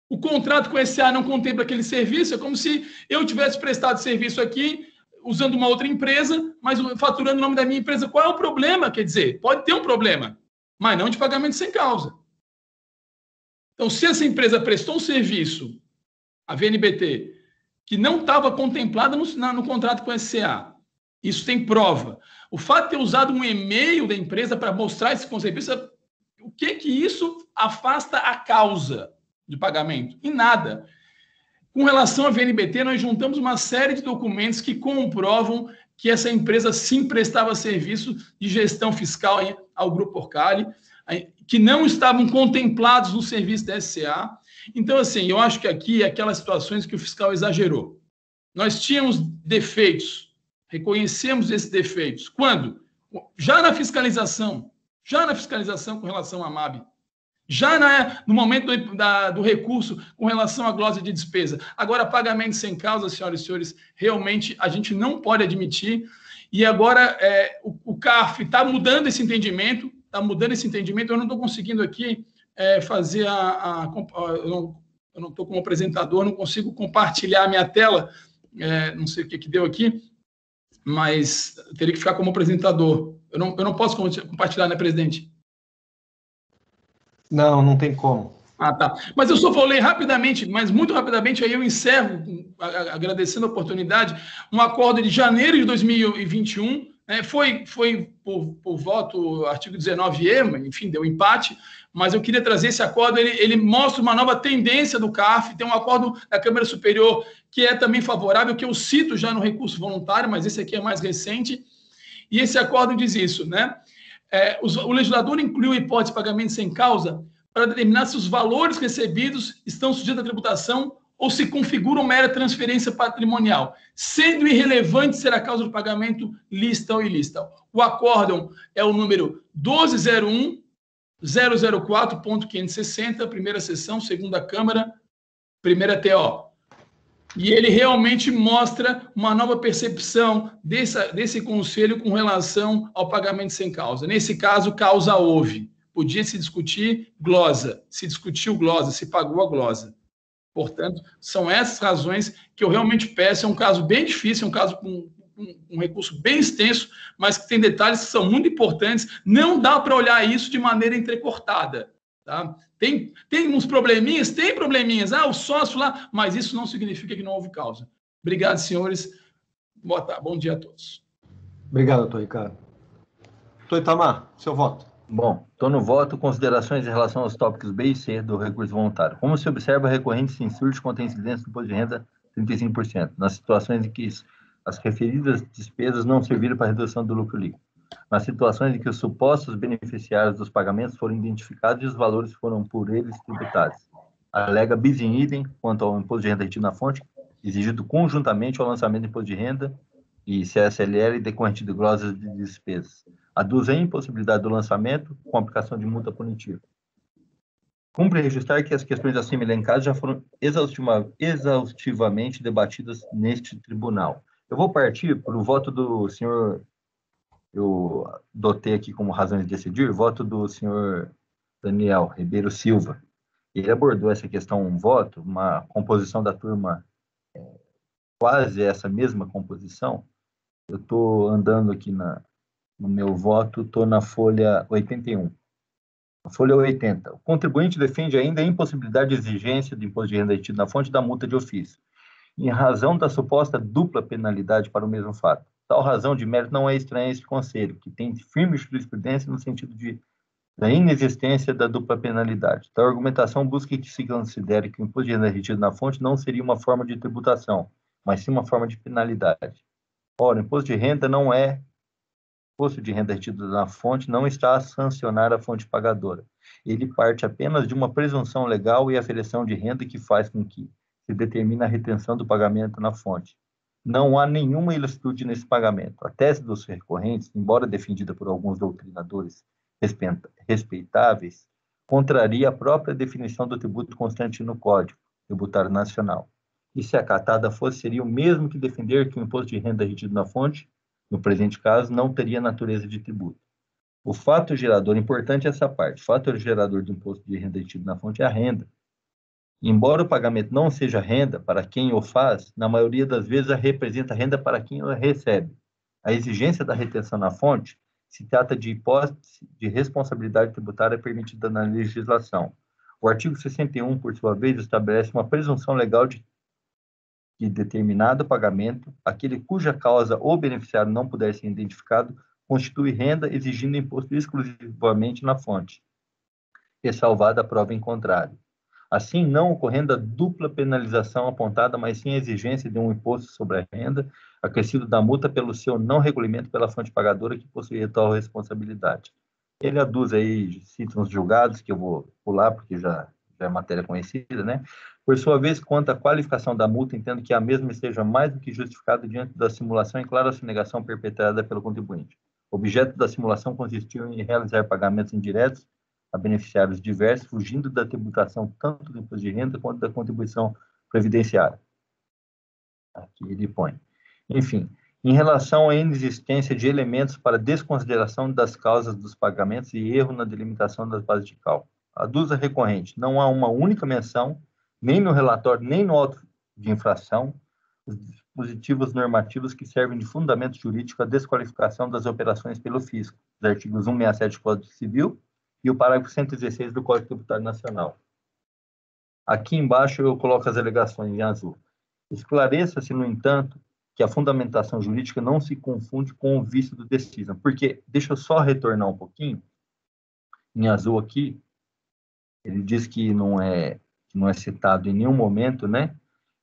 O contrato com a SA não contempla aquele serviço. É como se eu tivesse prestado serviço aqui, usando uma outra empresa, mas faturando o nome da minha empresa. Qual é o problema? Quer dizer, pode ter um problema, mas não de pagamento sem causa. Então, se essa empresa prestou um serviço, a VNBT, que não estava contemplada no contrato com a SA, isso tem prova. O fato de ter usado um e-mail da empresa para mostrar esse serviço, o que isso afasta a causa de pagamento? Em nada. Com relação à VNBT, nós juntamos uma série de documentos que comprovam que essa empresa sim prestava serviço de gestão fiscal ao Grupo Orcali, que não estavam contemplados no serviço da SCA. Então, assim, eu acho que aqui é aquelas situações que o fiscal exagerou. Nós tínhamos defeitos, reconhecemos esses defeitos. Quando? Já na fiscalização com relação à MAB, já no momento do recurso com relação à glosa de despesa. Agora, pagamento sem causa, senhoras e senhores, realmente a gente não pode admitir. E agora o CARF está mudando esse entendimento, eu não estou conseguindo aqui fazer eu não estou como apresentador, não consigo compartilhar a minha tela, não sei o que deu aqui, mas teria que ficar como apresentador. Eu não posso compartilhar, né, presidente? Não, não tem como. Ah, tá. Mas eu só falei rapidamente, mas muito rapidamente, aí eu encerro, agradecendo a oportunidade, um acordo de janeiro de 2021, né, foi por voto, artigo 19E, enfim, deu empate, mas eu queria trazer esse acordo, ele mostra uma nova tendência do CARF, tem um acordo da Câmara Superior que é também favorável, que eu cito já no recurso voluntário, mas esse aqui é mais recente, e esse acordo diz isso, né? O legislador incluiu a hipótese de pagamento sem causa para determinar se os valores recebidos estão sujeitos à tributação ou se configuram mera transferência patrimonial, sendo irrelevante ser a causa do pagamento lícita ou ilícita. O acórdão é o número 1201-004.560, primeira sessão, segunda Câmara, primeira TO. E ele realmente mostra uma nova percepção desse conselho com relação ao pagamento sem causa. Nesse caso, causa houve. Podia se discutir glosa. Se discutiu glosa, se pagou a glosa. Portanto, são essas razões que eu realmente peço. É um caso bem difícil, é um caso com um recurso bem extenso, mas que tem detalhes que são muito importantes. Não dá para olhar isso de maneira entrecortada. Tá? Tem uns probleminhas? Tem probleminhas. O sócio lá, mas isso não significa que não houve causa. Obrigado, senhores. Boa tarde. Bom dia a todos. Obrigado, doutor Ricardo. Doutor Itamar, seu voto. Bom, estou no voto. Considerações em relação aos tópicos B e C do recurso voluntário. Como se observa, a recorrente se insurge contra a incidência do imposto de renda 35%, nas situações em que as referidas despesas não serviram para a redução do lucro líquido. Nas situações em que os supostos beneficiários dos pagamentos foram identificados e os valores foram por eles tributados. Alega bis in idem quanto ao imposto de renda retido na fonte, exigido conjuntamente ao lançamento do imposto de renda e CSLL decorrente de glosas de despesas. Aduz a impossibilidade do lançamento com aplicação de multa punitiva. Cumpre registrar que as questões acima elencadas já foram exaustivamente debatidas neste tribunal. Eu vou partir para o voto do senhor, eu dotei aqui como razões de decidir, voto do senhor Daniel Ribeiro Silva. Ele abordou essa questão, um voto, uma composição da turma, quase essa mesma composição. Eu estou andando aqui no meu voto, estou na folha 81. A folha 80. O contribuinte defende ainda a impossibilidade de exigência do imposto de renda retido na fonte da multa de ofício, em razão da suposta dupla penalidade para o mesmo fato. Tal razão de mérito não é estranha a este conselho, que tem firme jurisprudência no sentido da inexistência da dupla penalidade. Tal argumentação busca que se considere que o imposto de renda retido na fonte não seria uma forma de tributação, mas sim uma forma de penalidade. Ora, o imposto de renda imposto de renda retido na fonte não está a sancionar a fonte pagadora. Ele parte apenas de uma presunção legal e aferição de renda que faz com que se determine a retenção do pagamento na fonte. Não há nenhuma ilicitude nesse pagamento. A tese dos recorrentes, embora defendida por alguns doutrinadores respeitáveis, contraria a própria definição do tributo constante no Código Tributário Nacional. E se acatada fosse, seria o mesmo que defender que o imposto de renda retido na fonte, no presente caso, não teria natureza de tributo. O fato gerador, importante é essa parte, o fato gerador do imposto de renda retido na fonte é a renda. Embora o pagamento não seja renda para quem o faz, na maioria das vezes representa renda para quem o recebe. A exigência da retenção na fonte se trata de hipótese de responsabilidade tributária permitida na legislação. O artigo 61, por sua vez, estabelece uma presunção legal de determinado pagamento, aquele cuja causa ou beneficiário não puder ser identificado, constitui renda exigindo imposto exclusivamente na fonte, ressalvada a prova em contrário. Assim, não ocorrendo a dupla penalização apontada, mas sim a exigência de um imposto sobre a renda, acrescido da multa pelo seu não recolhimento pela fonte pagadora que possuía tal responsabilidade. Ele aduz aí, cita uns julgados, que eu vou pular, porque já é matéria conhecida, né? Por sua vez, quanto à qualificação da multa, entendo que a mesma esteja mais do que justificada diante da simulação e clara sonegação perpetrada pelo contribuinte. O objeto da simulação consistiu em realizar pagamentos indiretos a beneficiários diversos, fugindo da tributação tanto do imposto de renda quanto da contribuição previdenciária. Aqui ele põe. Enfim, em relação à inexistência de elementos para desconsideração das causas dos pagamentos e erro na delimitação das bases de cálculo. Aduz a recorrente, não há uma única menção, nem no relatório, nem no auto de infração, os dispositivos normativos que servem de fundamento jurídico à desqualificação das operações pelo fisco, os artigos 167 do Código Civil e o parágrafo 116 do Código Tributário Nacional. Aqui embaixo eu coloco as alegações em azul. Esclareça-se, no entanto, que a fundamentação jurídica não se confunde com o vício do decision, porque, deixa eu só retornar um pouquinho, em azul aqui, ele diz que não é citado em nenhum momento, né?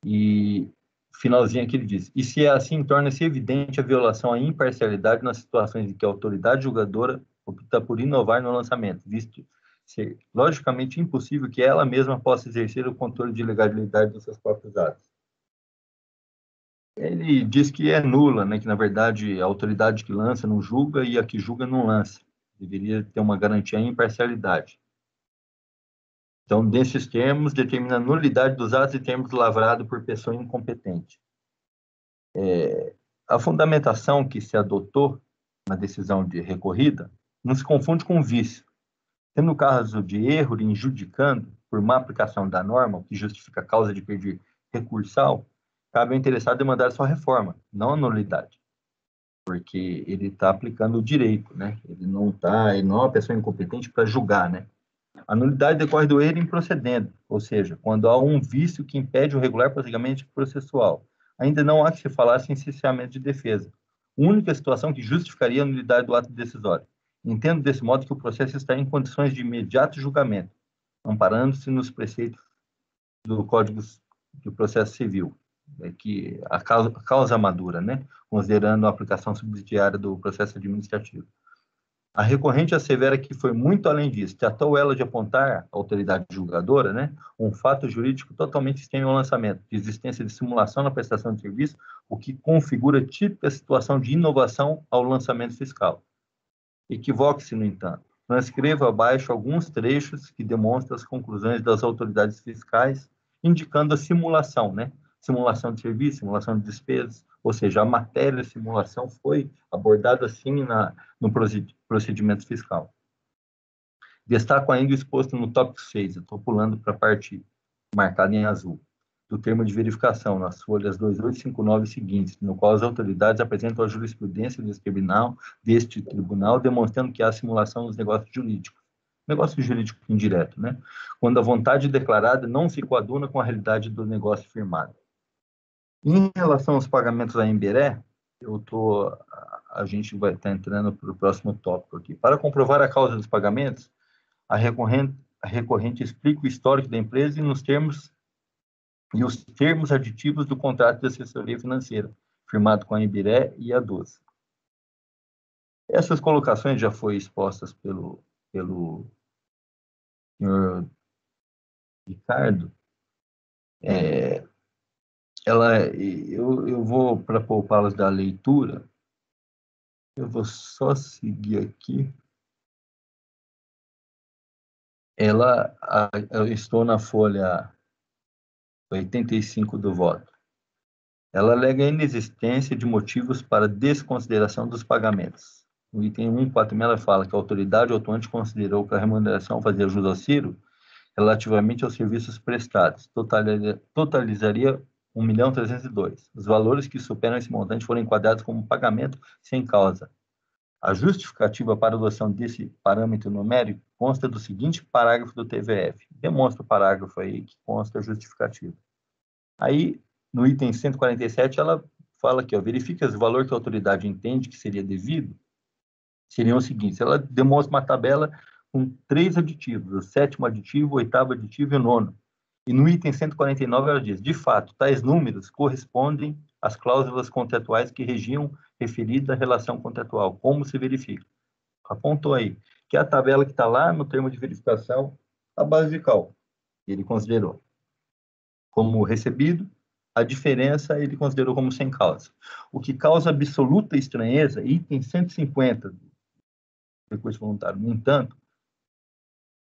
E finalzinho aqui ele diz, e se é assim, torna-se evidente a violação à imparcialidade nas situações em que a autoridade julgadora opta por inovar no lançamento, visto ser logicamente impossível que ela mesma possa exercer o controle de legalidade dos seus próprios atos. Ele diz que é nula, né? Que na verdade a autoridade que lança não julga e a que julga não lança. Deveria ter uma garantia à imparcialidade. Então, nesses termos, determina a nulidade dos atos e termos lavrados por pessoa incompetente. A fundamentação que se adotou na decisão de recorrida não se confunde com vício. Sendo o caso de erro injudicando por má aplicação da norma, o que justifica a causa de pedir recursal, cabe ao interessado demandar sua reforma, não a nulidade. Porque ele está aplicando o direito, né? Ele não é uma pessoa incompetente para julgar, né? A nulidade decorre do erro improcedendo, ou seja, quando há um vício que impede o regular prosseguimento processual. Ainda não há que se falar sem cesseamento de defesa. Única situação que justificaria a nulidade do ato decisório. Entendo desse modo que o processo está em condições de imediato julgamento, amparando-se nos preceitos do Código de Processo Civil, que a causa madura, né? Considerando a aplicação subsidiária do processo administrativo. A recorrente assevera que foi muito além disso, tratou ela de apontar à autoridade julgadora, né, um fato jurídico totalmente estranho ao lançamento, de existência de simulação na prestação de serviço, o que configura típica situação de inovação ao lançamento fiscal. Equivoque-se, no entanto. Transcreva abaixo alguns trechos que demonstram as conclusões das autoridades fiscais, indicando a simulação, né? Simulação de serviço, simulação de despesas, ou seja, a matéria de simulação foi abordada assim no procedimento fiscal. Destaco ainda o exposto no tópico 6, eu estou pulando para a parte marcada em azul, do termo de verificação, nas folhas 2859 seguintes, no qual as autoridades apresentam a jurisprudência deste tribunal, demonstrando que há simulação nos negócios jurídicos. Negócio jurídico indireto, né? Quando a vontade declarada não se coaduna com a realidade do negócio firmado. Em relação aos pagamentos da Emberé, a gente vai estar entrando para o próximo tópico aqui. Para comprovar a causa dos pagamentos, a recorrente explica o histórico da empresa e os termos aditivos do contrato de assessoria financeira, firmado com a Emberé e a Doce. Essas colocações já foram expostas pelo senhor Ricardo. Eu vou, para poupá-las da leitura, eu vou só seguir aqui. Eu estou na folha 85 do voto. Ela alega a inexistência de motivos para desconsideração dos pagamentos. No item 146, ela fala que a autoridade autuante considerou que a remuneração fazia jus ao Ciro relativamente aos serviços prestados. Totalizaria 1.302.000. Os valores que superam esse montante foram enquadrados como pagamento sem causa. A justificativa para a adoção desse parâmetro numérico consta do seguinte parágrafo do TVF. Demonstra o parágrafo aí que consta a justificativa. Aí, no item 147, ela fala aqui, verifica o valor que a autoridade entende que seria devido, seriam os seguintes. Ela demonstra uma tabela com 3 aditivos, o 7º aditivo, o 8º aditivo e o 9º. E no item 149 ela diz, de fato, tais números correspondem às cláusulas contratuais que regiam referida relação contratual. Como se verifica? Apontou aí, que é a tabela que está lá no termo de verificação, a base de cálculo. Ele considerou como recebido, a diferença ele considerou como sem causa. O que causa absoluta estranheza, item 150 do recurso voluntário. No entanto,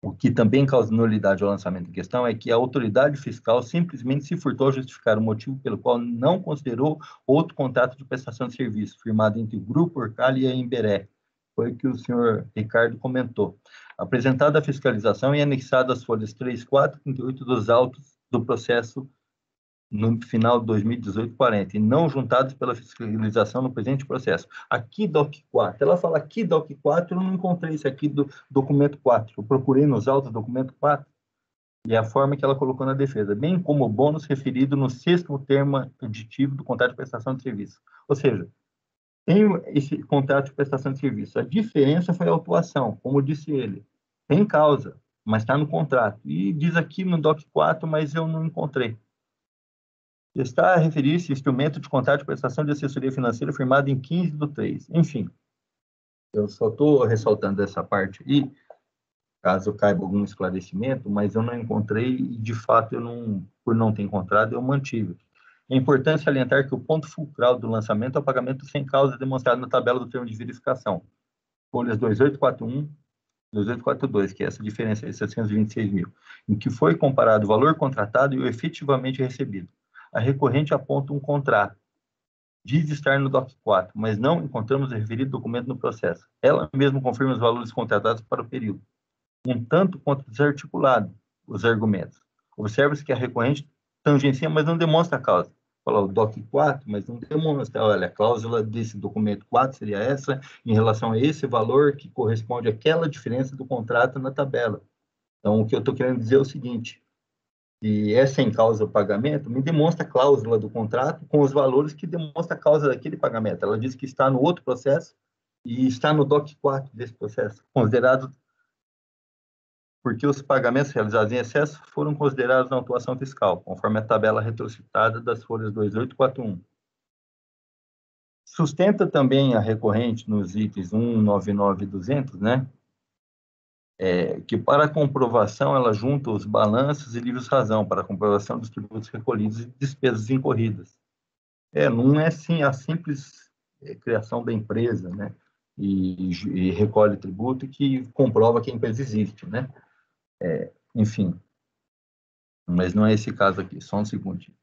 o que também causa nulidade ao lançamento em questão é que a autoridade fiscal simplesmente se furtou a justificar o motivo pelo qual não considerou outro contrato de prestação de serviço firmado entre o Grupo Orcali e a Emberé. Foi o que o senhor Ricardo comentou. Apresentada a fiscalização e anexada às folhas 3, 4 e 38 dos autos do processo no final de 2018, 40, e não juntados pela fiscalização no presente processo. Aqui, DOC 4, ela fala aqui, DOC 4, eu não encontrei isso aqui do documento 4. Eu procurei nos autos do documento 4, e é a forma que ela colocou na defesa, bem como o bônus referido no 6º termo aditivo do contrato de prestação de serviço. Ou seja, tem esse contrato de prestação de serviço. A diferença foi a autuação, como disse ele. Tem causa, mas está no contrato. E diz aqui no DOC 4, mas eu não encontrei. Está a referir-se instrumento de contrato de prestação de assessoria financeira firmado em 15/3. Enfim, eu só estou ressaltando essa parte aí, caso caiba algum esclarecimento, mas eu não encontrei e, de fato, por não ter encontrado, eu mantive. É importante salientar que o ponto fulcral do lançamento é o pagamento sem causa demonstrado na tabela do termo de verificação. Folhas 2841, 2842, que é essa diferença de 726 mil, em que foi comparado o valor contratado e o efetivamente recebido. A recorrente aponta um contrato. Diz estar no DOC 4, mas não encontramos o referido documento no processo. Ela mesma confirma os valores contratados para o período. Um tanto quanto desarticulado os argumentos. Observa-se que a recorrente tangencia, mas não demonstra a causa. Fala o DOC 4, mas não demonstra. Olha, a cláusula desse documento 4 seria essa, em relação a esse valor que corresponde àquela diferença do contrato na tabela. Então, o que eu estou querendo dizer é o seguinte, que é sem causa o pagamento, me demonstra a cláusula do contrato com os valores que demonstra a causa daquele pagamento. Ela diz que está no outro processo e está no DOC 4 desse processo, considerado porque os pagamentos realizados em excesso foram considerados na autuação fiscal, conforme a tabela retrocitada das folhas 2841. Sustenta também a recorrente nos itens 199 e 200, né? Que para a comprovação ela junta os balanços e livros-razão para a comprovação dos tributos recolhidos e despesas incorridas. Não é assim a simples criação da empresa, né? E recolhe tributo que comprova que a empresa existe, né? Enfim, mas não é esse caso aqui, só um segundinho.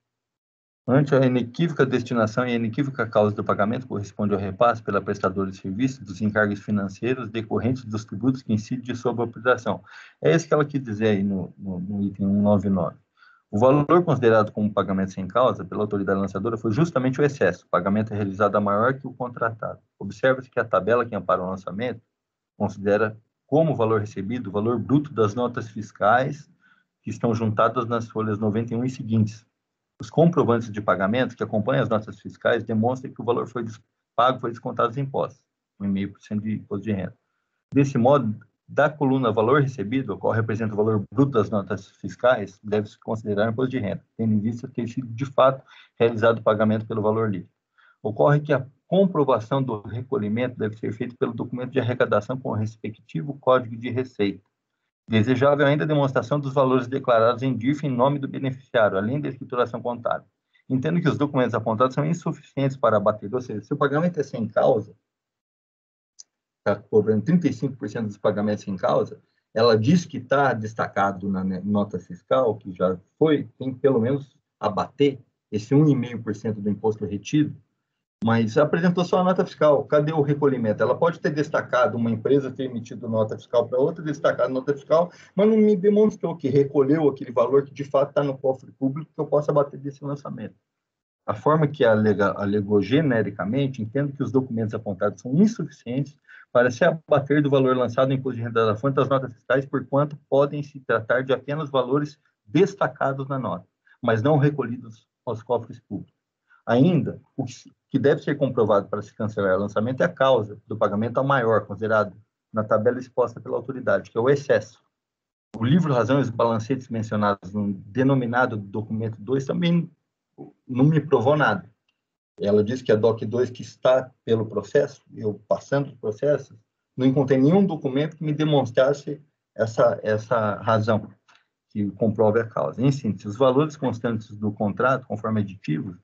Ante a inequívoca destinação e a inequívoca causa do pagamento corresponde ao repasse pela prestadora de serviços dos encargos financeiros decorrentes dos tributos que incidem sobre a operação. É isso que ela quis dizer aí no item 199. O valor considerado como pagamento sem causa pela autoridade lançadora foi justamente o excesso. O pagamento é realizado a maior que o contratado. Observa-se que a tabela que ampara o lançamento considera como valor recebido o valor bruto das notas fiscais que estão juntadas nas folhas 91 e seguintes. Os comprovantes de pagamento que acompanham as notas fiscais demonstram que o valor pago foi descontado dos impostos, 1,5% de imposto de renda. Desse modo, da coluna valor recebido, o qual representa o valor bruto das notas fiscais, deve-se considerar imposto de renda, tendo em vista ter sido, de fato, realizado o pagamento pelo valor líquido. Ocorre que a comprovação do recolhimento deve ser feita pelo documento de arrecadação com o respectivo código de receita. Desejável ainda a demonstração dos valores declarados em DIRF em nome do beneficiário, além da escrituração contábil. Entendo que os documentos apontados são insuficientes para abater, ou seja, se o pagamento é sem causa, está cobrando 35% dos pagamentos sem causa, ela diz que está destacado na nota fiscal, que já tem que pelo menos abater esse 1,5% do imposto retido, mas apresentou só a nota fiscal. Cadê o recolhimento? Ela pode ter destacado, uma empresa ter emitido nota fiscal para outra, destacado nota fiscal, mas não me demonstrou que recolheu aquele valor que de fato está no cofre público que eu possa abater desse lançamento. A forma que alegou genericamente, entendo que os documentos apontados são insuficientes para se abater do valor lançado no imposto de renda da fonte das notas fiscais, porquanto podem se tratar de apenas valores destacados na nota, mas não recolhidos aos cofres públicos. Ainda, o que deve ser comprovado para se cancelar o lançamento é a causa do pagamento a maior, considerado na tabela exposta pela autoridade, que é o excesso. O livro-razão e os balancetes mencionados no denominado documento 2 também não me provou nada. Ela diz que a DOC 2 que está pelo processo, eu passando o processo, não encontrei nenhum documento que me demonstrasse essa razão, que comprove a causa. Em síntese, os valores constantes do contrato, conforme aditivos,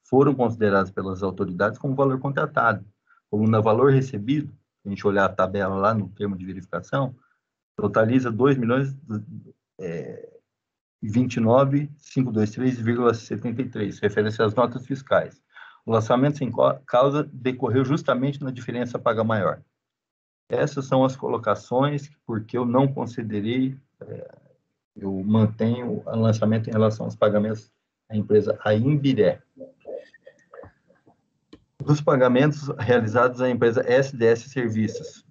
foram considerados pelas autoridades como valor contratado. Coluna valor recebido, se a gente olhar a tabela lá no termo de verificação, totaliza 2.029.523,73, referência às notas fiscais. O lançamento sem causa decorreu justamente na diferença paga maior. Essas são as colocações, porque eu não considerei, eu mantenho o lançamento em relação aos pagamentos a empresa Aimbiré. Dos pagamentos realizados à empresa SDS Serviços.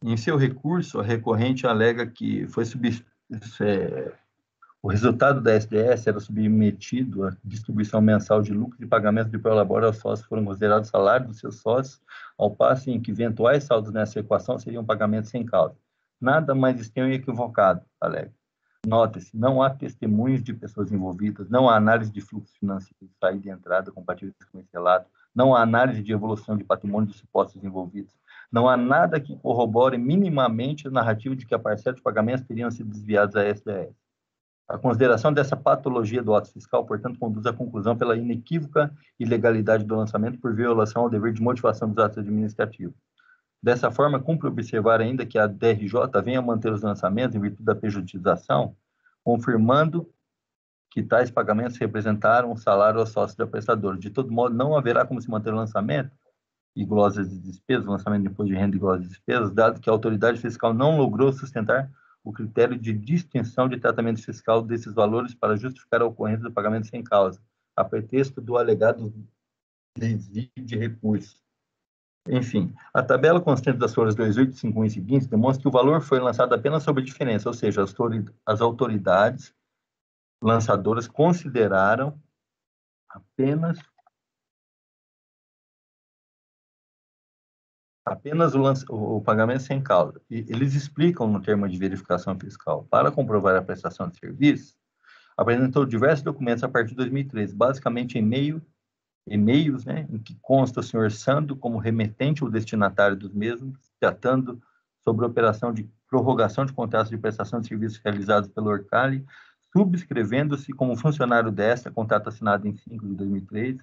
Em seu recurso, a recorrente alega que o resultado da SDS era submetido à distribuição mensal de lucros e pagamentos de prolabore aos sócios foram considerados salários dos seus sócios, ao passo em que eventuais saldos nessa equação seriam pagamentos sem causa. Nada mais estranho e equivocado, alega. Nota-se, não há testemunhos de pessoas envolvidas, não há análise de fluxo financeiro de saída e entrada compatíveis com esse relato, não há análise de evolução de patrimônio dos supostos envolvidos, não há nada que corrobore minimamente a narrativa de que a parcela de pagamentos teriam sido desviados à SDS. A consideração dessa patologia do ato fiscal, portanto, conduz à conclusão pela inequívoca ilegalidade do lançamento por violação ao dever de motivação dos atos administrativos. Dessa forma, cumpre observar ainda que a DRJ venha a manter os lançamentos em virtude da pejotização, confirmando que tais pagamentos representaram um salário aos sócios da prestadora. De todo modo, não haverá como se manter o lançamento e glosas de despesas, lançamento de imposto de renda e glosas de despesas, dado que a autoridade fiscal não logrou sustentar o critério de distinção de tratamento fiscal desses valores para justificar a ocorrência do pagamento sem causa, a pretexto do alegado desvio de recursos. Enfim, a tabela constante das folhas 2851 e seguintes demonstra que o valor foi lançado apenas sobre a diferença, ou seja, as autoridades lançadoras consideraram apenas o pagamento sem causa. E eles explicam no termo de verificação fiscal, para comprovar a prestação de serviço, apresentou diversos documentos a partir de 2013, basicamente e-mails, né, em que consta o senhor Sandro como remetente ou destinatário dos mesmos, tratando sobre a operação de prorrogação de contratos de prestação de serviços realizados pelo Orcali, subscrevendo-se como funcionário desta, contrato assinado em 5 de 2013,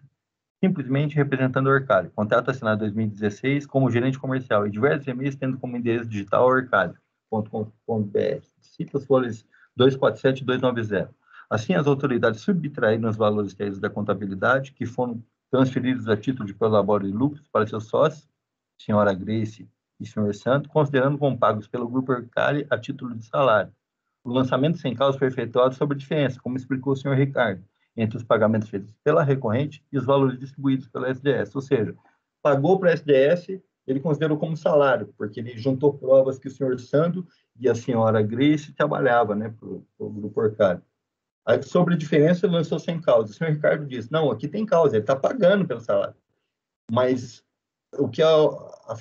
simplesmente representando o Orcali, contrato assinado em 2016 como gerente comercial, e diversos e-mails tendo como endereço digital orcali.com.br. Cita as folhas 247 e 290. Assim, as autoridades subtraíram os valores externos da contabilidade, que foram transferidos a título de prolabore e lucros para seus sócios, senhora Grace e senhor Santo, considerando como pagos pelo grupo Orcali a título de salário. O lançamento sem causa foi efetuado sobre a diferença, como explicou o senhor Ricardo, entre os pagamentos feitos pela recorrente e os valores distribuídos pela SDS. Ou seja, pagou para a SDS, ele considerou como salário, porque ele juntou provas que o senhor Santo e a senhora Grace trabalhavam, né, para o grupo Orcali. Aí, sobre a diferença, ele lançou sem causa. O senhor Ricardo disse, não, aqui tem causa, ele está pagando pelo salário. Mas o que a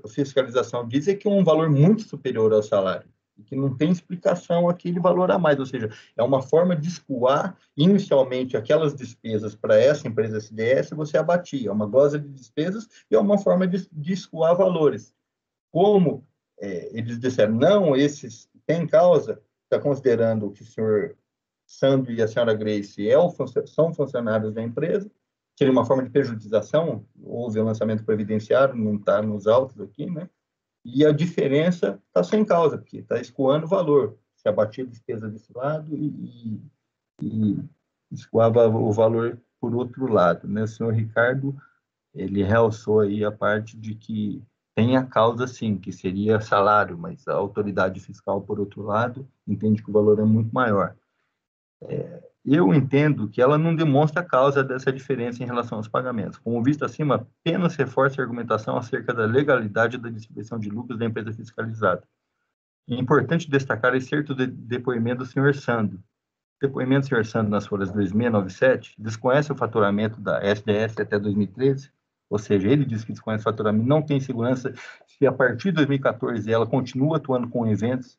fiscalização diz é que é um valor muito superior ao salário, e que não tem explicação aquele valor a mais, ou seja, é uma forma de escoar inicialmente aquelas despesas para essa empresa SDS, você abatia, é uma glosa de despesas e é uma forma de escoar valores. Como eles disseram, não, esses tem causa, está considerando que o senhor Sandro e a senhora Grace são funcionários da empresa, seria uma forma de pejotização, houve o lançamento previdenciário, não está nos autos aqui, né? E a diferença está sem causa, porque está escoando o valor. Se abatia a despesa desse lado e escoava o valor por outro lado, né? O senhor Ricardo, ele realçou aí a parte de que tem a causa, sim, que seria salário, mas a autoridade fiscal, por outro lado, entende que o valor é muito maior. Eu entendo que ela não demonstra a causa dessa diferença em relação aos pagamentos. Como visto acima, apenas reforça a argumentação acerca da legalidade da distribuição de lucros da empresa fiscalizada. É importante destacar esse certo depoimento do senhor Sandro. O depoimento do senhor Sandro nas folhas 2697 desconhece o faturamento da SDS até 2013, ou seja, ele diz que desconhece o faturamento, não tem segurança se a partir de 2014 ela continua atuando com eventos.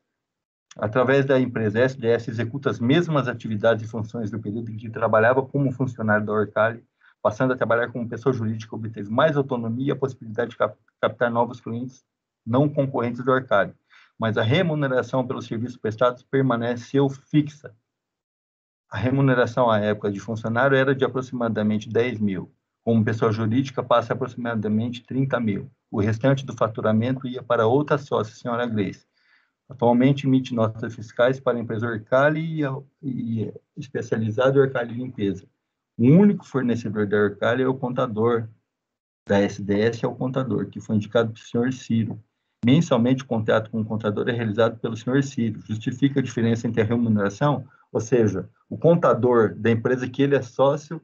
Através da empresa SDS, executa as mesmas atividades e funções do período em que trabalhava como funcionário da Orcali, passando a trabalhar como pessoa jurídica, obteve mais autonomia e a possibilidade de captar novos clientes não concorrentes da Orcali. Mas a remuneração pelos serviços prestados permaneceu fixa. A remuneração à época de funcionário era de aproximadamente 10 mil. Como pessoa jurídica, passa aproximadamente 30 mil. O restante do faturamento ia para outra sócia, a senhora Grace. Atualmente emite notas fiscais para a empresa Orcali e especializada Orcali Limpeza. O único fornecedor da Orcali é o contador da SDS, é o contador, que foi indicado pelo senhor Ciro. Mensalmente, o contrato com o contador é realizado pelo senhor Ciro. Justifica a diferença entre a remuneração? Ou seja, o contador da empresa que ele é sócio,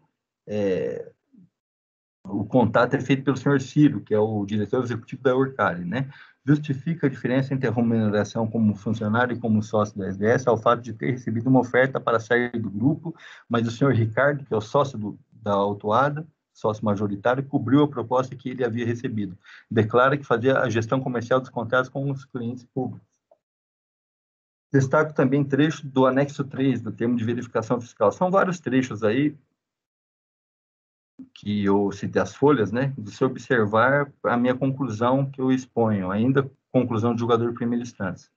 o contato é feito pelo senhor Ciro, que é o diretor executivo da Orcali, né? Justifica a diferença entre a remuneração como funcionário e como sócio da SDS ao fato de ter recebido uma oferta para sair do grupo, mas o senhor Ricardo, que é o sócio da Autuada, sócio majoritário, cobriu a proposta que ele havia recebido. Declara que fazia a gestão comercial dos contratos com os clientes públicos. Destaco também trecho do anexo 3 do termo de verificação fiscal. São vários trechos aí, que eu citei as folhas, né, de se observar a minha conclusão que eu exponho, ainda conclusão de julgador de primeira instância.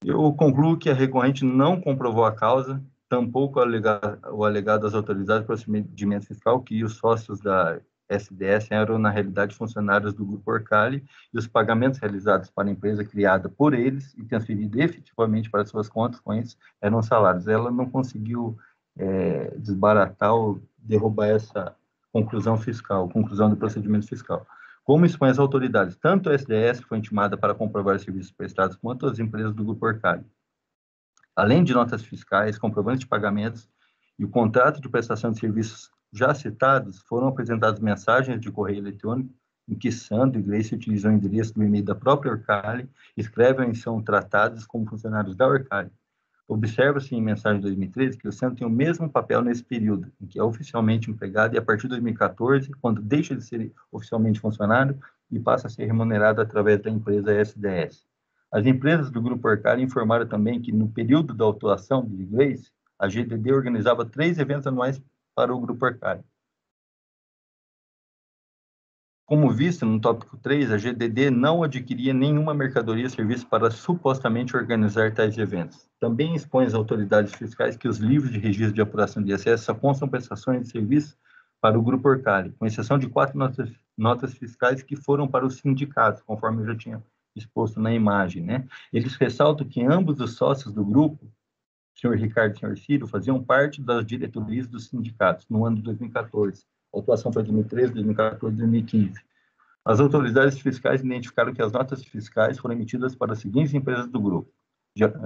Eu concluo que a recorrente não comprovou a causa, tampouco o alegado às autoridades de procedimento fiscal, que os sócios da SDS eram, na realidade, funcionários do Grupo Orcali, e os pagamentos realizados para a empresa criada por eles e transferidos efetivamente para suas contas com eles eram salários. Ela não conseguiu desbaratar ou derrubar essa conclusão fiscal, conclusão do procedimento fiscal. Como expõe as autoridades, tanto a SDS, que foi intimada para comprovar os serviços prestados, quanto as empresas do Grupo Orcali. Além de notas fiscais, comprovantes de pagamentos e o contrato de prestação de serviços já citados, foram apresentadas mensagens de correio eletrônico em que Sandro e Gleice utilizam o endereço do e-mail da própria Orcali, escrevem e são tratados como funcionários da Orcali. Observa-se em mensagem de 2013 que o Sandro tem o mesmo papel nesse período, em que é oficialmente empregado, e a partir de 2014, quando deixa de ser oficialmente funcionário e passa a ser remunerado através da empresa SDS. As empresas do Grupo Orcali informaram também que, no período da atuação de Gleice, a GDD organizava 3 eventos anuais para o Grupo Orcali. Como visto no tópico 3, a GDD não adquiria nenhuma mercadoria ou serviço para supostamente organizar tais eventos. Também expõe às autoridades fiscais que os livros de registro de apuração de ISS só constam prestações de serviço para o Grupo Orcali, com exceção de 4 notas fiscais que foram para os sindicatos, conforme eu já tinha exposto na imagem, né? Eles ressaltam que ambos os sócios do grupo, o senhor Ricardo e o senhor Ciro, faziam parte das diretorias dos sindicatos no ano de 2014. A atuação foi 2013, 2014 e 2015. As autoridades fiscais identificaram que as notas fiscais foram emitidas para as seguintes empresas do grupo.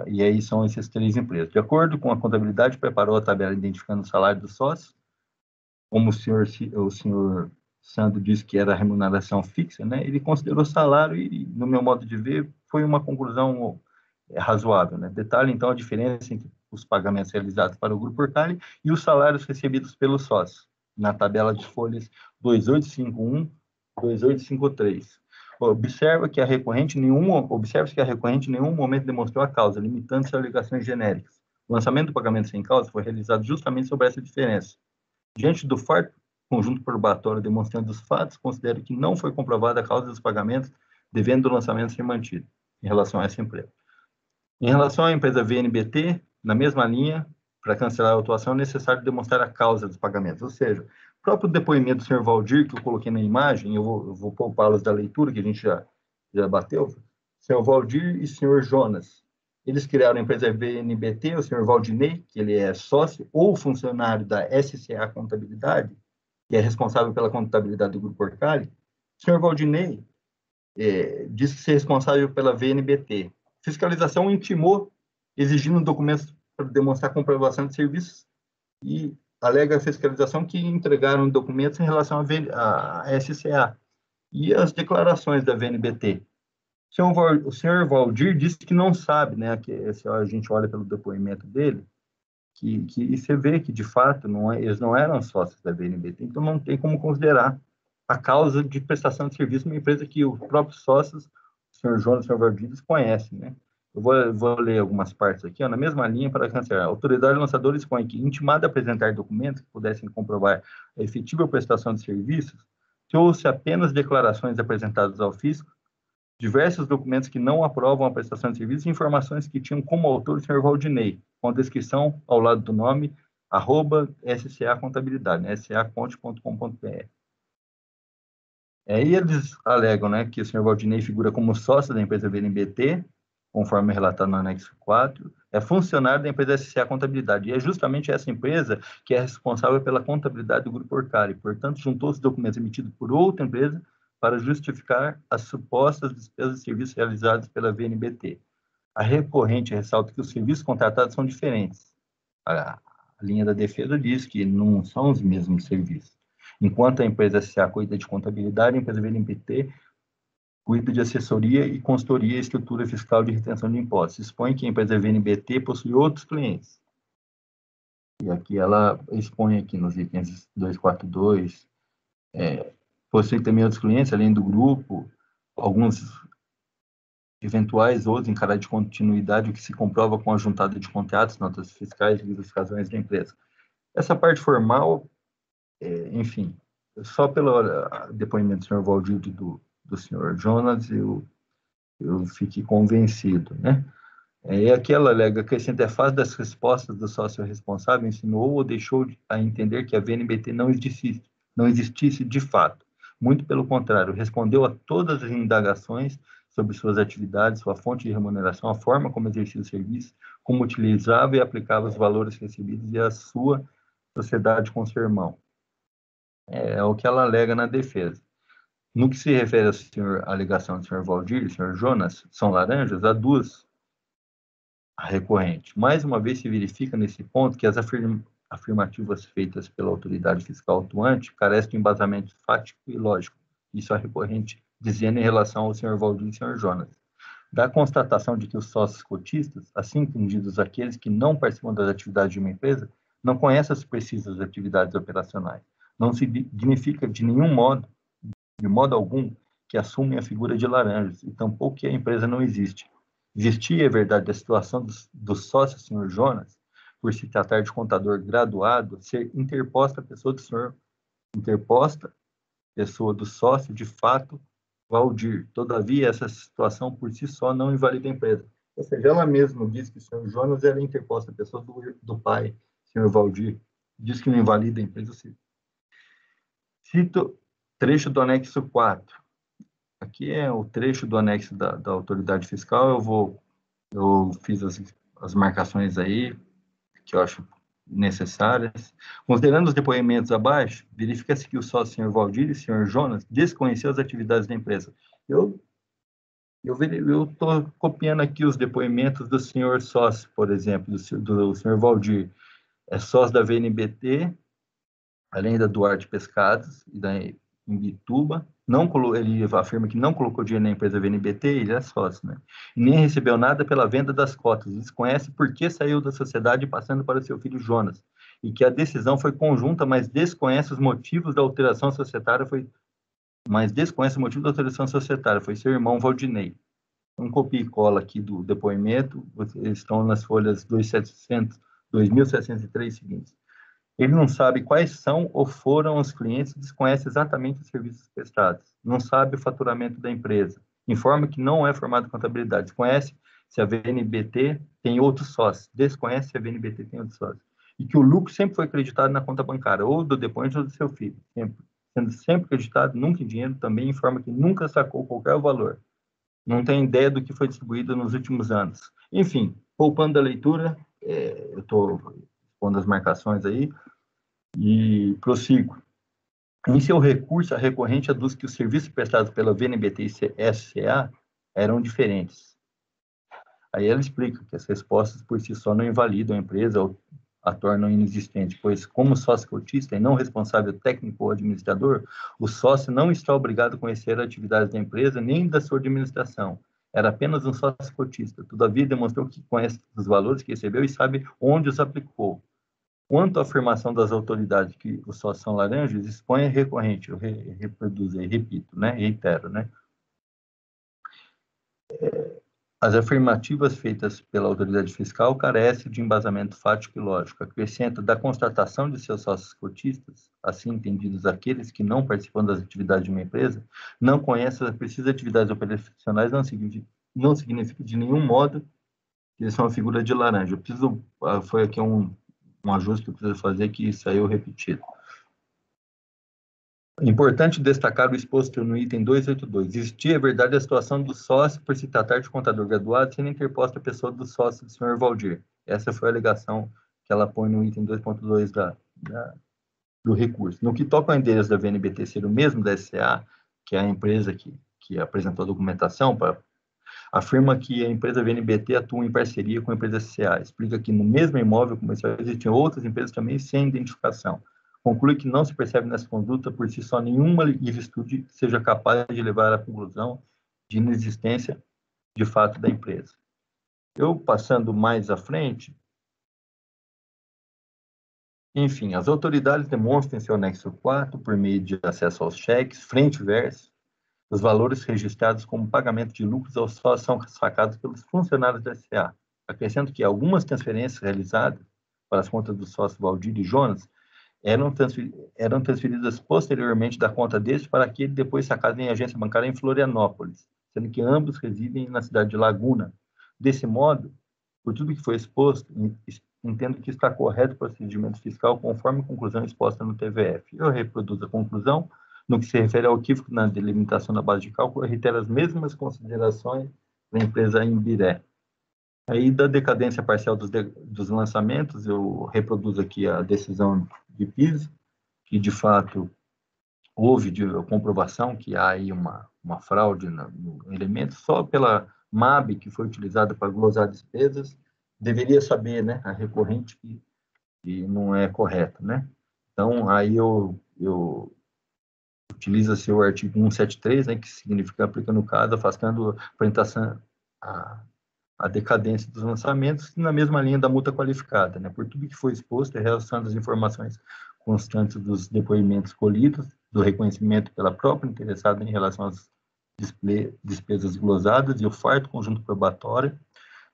E aí são essas 3 empresas. De acordo com a contabilidade, preparou a tabela identificando o salário dos sócios, como o senhor Sandro disse que era a remuneração fixa, né? Ele considerou salário e, no meu modo de ver, foi uma conclusão razoável, né? Detalhe, então, a diferença entre os pagamentos realizados para o Grupo Orcali e os salários recebidos pelos sócios, na tabela de folhas 2851 e 2853. Observe-se que a recorrente em nenhum momento demonstrou a causa, limitando-se a alegações genéricas. O lançamento do pagamento sem causa foi realizado justamente sobre essa diferença. Diante do farto conjunto probatório demonstrando os fatos, considero que não foi comprovada a causa dos pagamentos, devendo o lançamento ser mantido em relação a essa empresa. Em relação à empresa VNBT, na mesma linha, para cancelar a autuação, é necessário demonstrar a causa dos pagamentos. Ou seja, o próprio depoimento do senhor Valdir, que eu coloquei na imagem, eu vou poupá-los da leitura, que a gente já bateu, senhor Valdir e senhor Jonas. Eles criaram a empresa VNBT, o senhor Valdinei, que ele é sócio ou funcionário da SCA Contabilidade, que é responsável pela contabilidade do Grupo Orcali. O senhor Valdinei disse ser responsável pela VNBT. Fiscalização intimou, exigindo documentos para demonstrar comprovação de serviços, e alega a fiscalização que entregaram documentos em relação à SCA e as declarações da VNBT. O senhor Valdir disse que não sabe, né, que se a gente olha pelo depoimento dele, que você vê que, de fato, eles não eram sócios da VNBT, então não tem como considerar a causa de prestação de serviço numa empresa que os próprios sócios, o senhor Jonas e o senhor Valdir, conhecem, né? Eu vou ler algumas partes aqui, na mesma linha, para cancelar. A autoridade lançadora expõe que, intimada a apresentar documentos que pudessem comprovar a efetiva prestação de serviços, trouxe apenas declarações apresentadas ao fisco, diversos documentos que não aprovam a prestação de serviços e informações que tinham como autor o senhor Valdinei, com a descrição ao lado do nome, @SCA Contabilidade, né, saconte.com.br. Aí eles alegam, né, que o senhor Valdinei figura como sócio da empresa VNBT, conforme relatado no anexo 4, é funcionário da empresa SCA Contabilidade, e é justamente essa empresa que é responsável pela contabilidade do Grupo Orcali, portanto, juntou os documentos emitidos por outra empresa para justificar as supostas despesas de serviços realizados pela VNBT. A recorrente ressalta que os serviços contratados são diferentes. A linha da defesa diz que não são os mesmos serviços. Enquanto a empresa SA cuida de contabilidade, a empresa VNBT cuida de assessoria e consultoria e estrutura fiscal de retenção de impostos. Expõe que a empresa VNBT possui outros clientes. E aqui ela expõe aqui nos itens 242, possui também outros clientes, além do grupo, alguns eventuais outros em caráter de continuidade, o que se comprova com a juntada de contratos, notas fiscais e as razões da empresa. Essa parte formal, enfim, só pelo depoimento do senhor Valdir e do senhor Jonas, eu fiquei convencido, né? E aqui ela alega que a fase das respostas do sócio responsável insinuou ou deixou a entender que a VNBT não existisse de fato. Muito pelo contrário, respondeu a todas as indagações sobre suas atividades, sua fonte de remuneração, a forma como exercia o serviço, como utilizava e aplicava os valores recebidos e a sua sociedade com seu irmão. É o que ela alega na defesa. No que se refere à alegação do senhor Valdir e do senhor Jonas, são laranjas, há duas recorrente. Mais uma vez se verifica nesse ponto que as afirmativas feitas pela autoridade fiscal atuante carecem de embasamento fático e lógico. Isso é recorrente dizendo em relação ao senhor Valdir e ao senhor Jonas. Da constatação de que os sócios cotistas, assim entendidos aqueles que não participam das atividades de uma empresa, não conhecem as precisas atividades operacionais. Não significa de modo algum, que assumem a figura de laranjas, e tampouco que a empresa não existe. Existia, é verdade, a situação do sócio, senhor Jonas, por se tratar de contador graduado, ser interposta pessoa do sócio, de fato, Valdir. Todavia, essa situação por si só não invalida a empresa. Ou seja, ela mesma diz que o senhor Jonas era interposta pessoa do pai, senhor Valdir. Diz que não invalida a empresa. Cito trecho do anexo 4. Aqui é o trecho do anexo da autoridade fiscal. Eu fiz as marcações aí, que eu acho necessárias. Considerando os depoimentos abaixo, verifica-se que o sócio senhor Valdir e o senhor Jonas desconheciam as atividades da empresa. Eu estou copiando aqui os depoimentos do senhor sócio, por exemplo, do senhor Valdir. É sócio da VNBT, além da Duarte Pescados e da Imbituba. Ele afirma que não colocou dinheiro na empresa VNBT, ele é sócio, né? E nem recebeu nada pela venda das cotas. Desconhece por que saiu da sociedade passando para seu filho Jonas. E que a decisão foi conjunta, mas desconhece os motivos da alteração societária, foi seu irmão Valdinei. Um copia e cola aqui do depoimento, eles estão nas folhas 2.703 seguintes. Ele não sabe quais são ou foram os clientes, desconhece exatamente os serviços prestados, não sabe o faturamento da empresa, informa que não é formado em contabilidade, desconhece se a VNBT tem outros sócios, desconhece se a VNBT tem outros sócios, e que o lucro sempre foi acreditado na conta bancária, ou do depoente ou do seu filho, sendo sempre acreditado, nunca em dinheiro, também informa que nunca sacou qualquer valor, não tem ideia do que foi distribuído nos últimos anos. Enfim, poupando a leitura, eu estou pondo as marcações aí, e prossigo. Em seu recurso, a recorrente aduz que os serviços prestados pela VNBT e SCA eram diferentes. Aí ela explica que as respostas por si só não invalidam a empresa ou a tornam inexistente, pois, como sócio cotista e não responsável técnico ou administrador, o sócio não está obrigado a conhecer a atividade da empresa nem da sua administração. Era apenas um sócio cotista. Todavia, demonstrou que conhece os valores que recebeu e sabe onde os aplicou. Quanto à afirmação das autoridades que os sócios são laranjas, expõe a recorrente, eu reproduzo aí, repito, né, reitero, né? As afirmativas feitas pela autoridade fiscal carecem de embasamento fático e lógico. Acrescenta da constatação de seus sócios cotistas, assim entendidos aqueles que não participam das atividades de uma empresa, não conhecem as precisas atividades operacionais, não significa de nenhum modo que eles são a figura de laranja. Foi aqui um ajuste que eu preciso fazer que saiu repetido. Importante destacar o exposto no item 282. Existia, é verdade, a situação do sócio por se tratar de contador graduado sendo interposta a pessoa do sócio do senhor Valdir. Essa foi a alegação que ela põe no item 2.2 do recurso. No que toca ao endereço da VNBT ser o mesmo da SCA, que é a empresa que apresentou a documentação afirma que a empresa VNBT atua em parceria com a empresa SCA. Explica que no mesmo imóvel comercial existiam outras empresas também sem identificação. Conclui que não se percebe nessa conduta por si só nenhuma ilicitude que seja capaz de levar à conclusão de inexistência de fato da empresa. Eu, passando mais à frente, enfim, as autoridades demonstram em seu anexo 4, por meio de acesso aos cheques, frente e verso, os valores registrados como pagamento de lucros aos sócios são sacados pelos funcionários da SA. Acrescento que algumas transferências realizadas para as contas dos sócios Valdir e Jonas eram transferidas posteriormente da conta deste para aquele depois sacado em agência bancária em Florianópolis, sendo que ambos residem na cidade de Laguna. Desse modo, por tudo que foi exposto, entendo que está correto o procedimento fiscal conforme a conclusão exposta no TVF. Eu reproduzo a conclusão. No que se refere ao equívoco na delimitação da base de cálculo, eu reitero as mesmas considerações da empresa Imbiré. Aí, da decadência parcial dos lançamentos, eu reproduzo aqui a decisão de PIS, que, de fato, houve comprovação que há aí uma fraude no elemento, só pela MAB, que foi utilizada para glosar despesas, deveria saber, né, a recorrente que não é correta, né? Então, aí eu utiliza-se o artigo 173, né, que significa aplica no caso, afastando a decadência dos lançamentos na mesma linha da multa qualificada, né, por tudo que foi exposto, relacionando as informações constantes dos depoimentos colhidos, do reconhecimento pela própria interessada em relação às despesas glosadas e o farto conjunto probatório,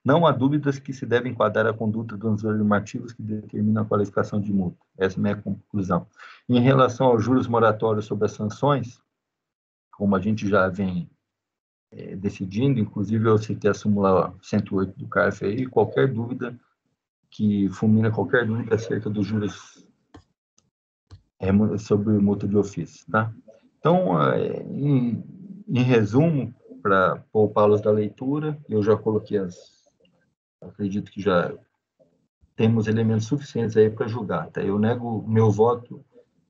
não há dúvidas que se deve enquadrar a conduta dos normativos que determinam a qualificação de multa. Essa é a minha conclusão. Em relação aos juros moratórios sobre as sanções, como a gente já vem decidindo, inclusive eu citei a súmula 108 do CARF aí, qualquer dúvida que fulmina qualquer dúvida acerca dos juros sobre multa de ofício, tá? Então, em resumo, para poupá-los da leitura, eu já coloquei acredito que já temos elementos suficientes aí para julgar, tá? Eu nego, meu voto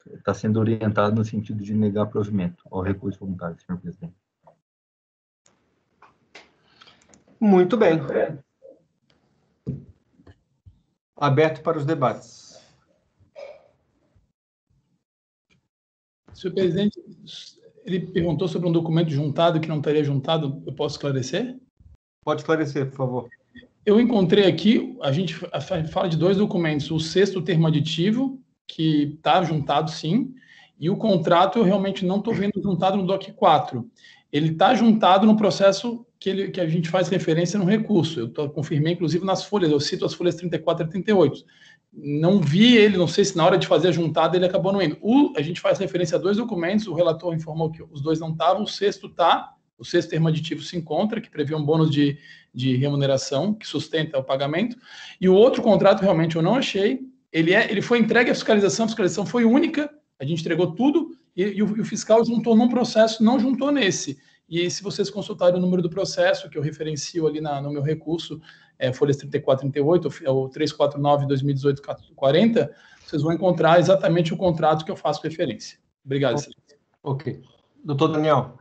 está sendo orientado no sentido de negar provimento ao recurso voluntário, senhor presidente. Muito bem. Aberto para os debates. Senhor presidente, ele perguntou sobre um documento juntado que não estaria juntado, eu posso esclarecer? Pode esclarecer, por favor. Eu encontrei aqui, a gente fala de dois documentos, o 6º termo aditivo, que está juntado sim, e o contrato eu realmente não estou vendo juntado no DOC 4. Ele está juntado no processo que a gente faz referência no recurso. Eu confirmei, inclusive, nas folhas, eu cito as folhas 34 e 38. Não vi ele, não sei se na hora de fazer a juntada ele acabou não indo. A gente faz referência a dois documentos, o relator informou que os dois não estavam, o 6º está, o 6º termo aditivo se encontra, que prevê um bônus de remuneração, que sustenta o pagamento, e o outro contrato realmente eu não achei, ele foi entregue à fiscalização, a fiscalização foi única, a gente entregou tudo, e o fiscal juntou num processo, não juntou nesse. E se vocês consultarem o número do processo, que eu referencio ali no meu recurso, folhas 34 e 38, é o 349-2018-40, vocês vão encontrar exatamente o contrato que eu faço referência. Obrigado, excelência. Ok. Doutor Daniel.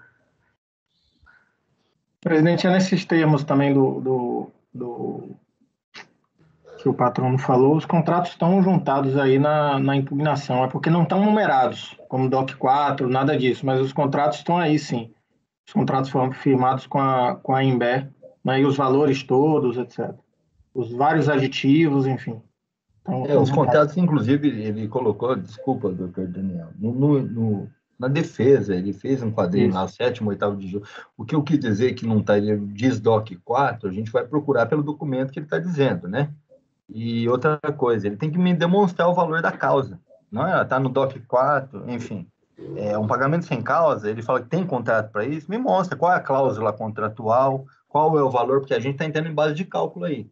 Presidente, é nesses termos também que o patrono falou, os contratos estão juntados aí na impugnação, é porque não estão numerados, como DOC 4, nada disso, mas os contratos estão aí sim. Os contratos foram firmados com a Imbé, né, e os valores todos, etc. Os vários aditivos, enfim. Então, os contratos, inclusive, ele colocou, desculpa, doutor Daniel, na defesa, ele fez um quadrinho lá, o 7º, 8º de julho. O que eu quis dizer que não está, ele diz DOC 4, a gente vai procurar pelo documento que ele está dizendo, né? E outra coisa, ele tem que me demonstrar o valor da causa. Não é? Está no DOC 4, enfim. É um pagamento sem causa, ele fala que tem contrato para isso, me mostra qual é a cláusula contratual, qual é o valor, porque a gente está entrando em base de cálculo aí.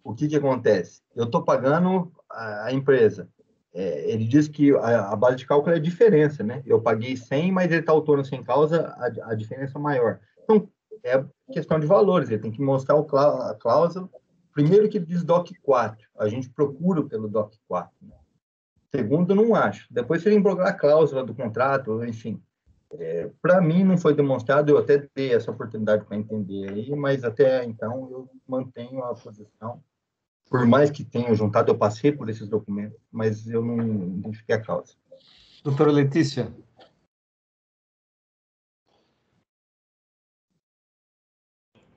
O que acontece? Eu estou pagando a empresa. Ele diz que a base de cálculo é a diferença, né? Eu paguei 100, mas ele está autônomo sem causa, a diferença é maior. Então, é questão de valores, ele tem que mostrar a cláusula. Primeiro que ele diz DOC 4, a gente procura pelo DOC 4. Né? Segundo, não acho. Depois, se ele emblogar a cláusula do contrato, enfim, Para mim não foi demonstrado, eu até dei essa oportunidade para entender aí, mas até então eu mantenho a posição. Por mais que tenha juntado, eu passei por esses documentos, mas eu não identifiquei a causa. Doutora Letícia.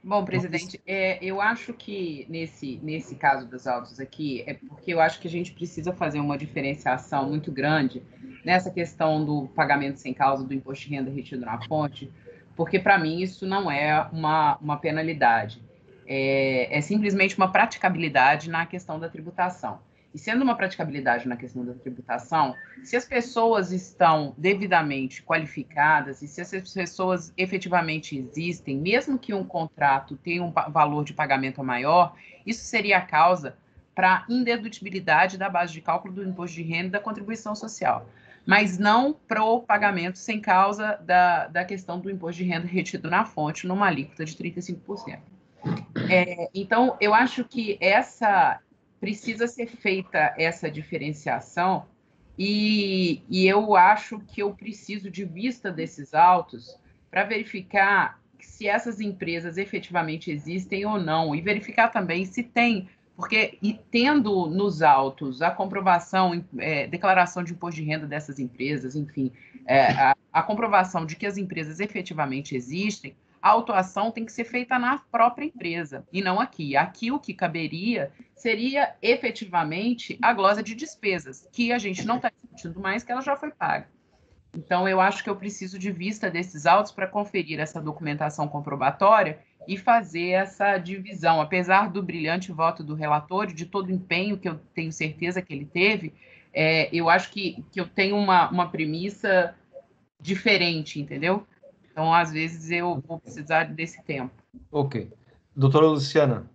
Bom, presidente, eu acho que nesse caso dos autos aqui, é porque eu acho que a gente precisa fazer uma diferenciação muito grande nessa questão do pagamento sem causa do imposto de renda retido na fonte, porque, para mim, isso não é uma penalidade. É simplesmente uma praticabilidade na questão da tributação. E sendo uma praticabilidade na questão da tributação, se as pessoas estão devidamente qualificadas e se essas pessoas efetivamente existem, mesmo que um contrato tenha um valor de pagamento maior, isso seria a causa para indedutibilidade da base de cálculo do imposto de renda e da contribuição social, mas não para o pagamento sem causa da questão do imposto de renda retido na fonte numa alíquota de 35%. Então, eu acho que precisa ser feita essa diferenciação e eu acho que eu preciso de vista desses autos para verificar se essas empresas efetivamente existem ou não e verificar também se tem, porque tendo nos autos a comprovação, declaração de imposto de renda dessas empresas, enfim, a comprovação de que as empresas efetivamente existem, a autuação tem que ser feita na própria empresa e não aqui. Aqui o que caberia seria efetivamente a glosa de despesas, que a gente não está discutindo mais, que ela já foi paga. Então, eu acho que eu preciso de vista desses autos para conferir essa documentação comprobatória e fazer essa divisão. Apesar do brilhante voto do relator, de todo o empenho que eu tenho certeza que ele teve, eu acho que eu tenho uma premissa diferente, entendeu? Então, às vezes, eu vou precisar desse tempo. Ok. Doutora Luciana.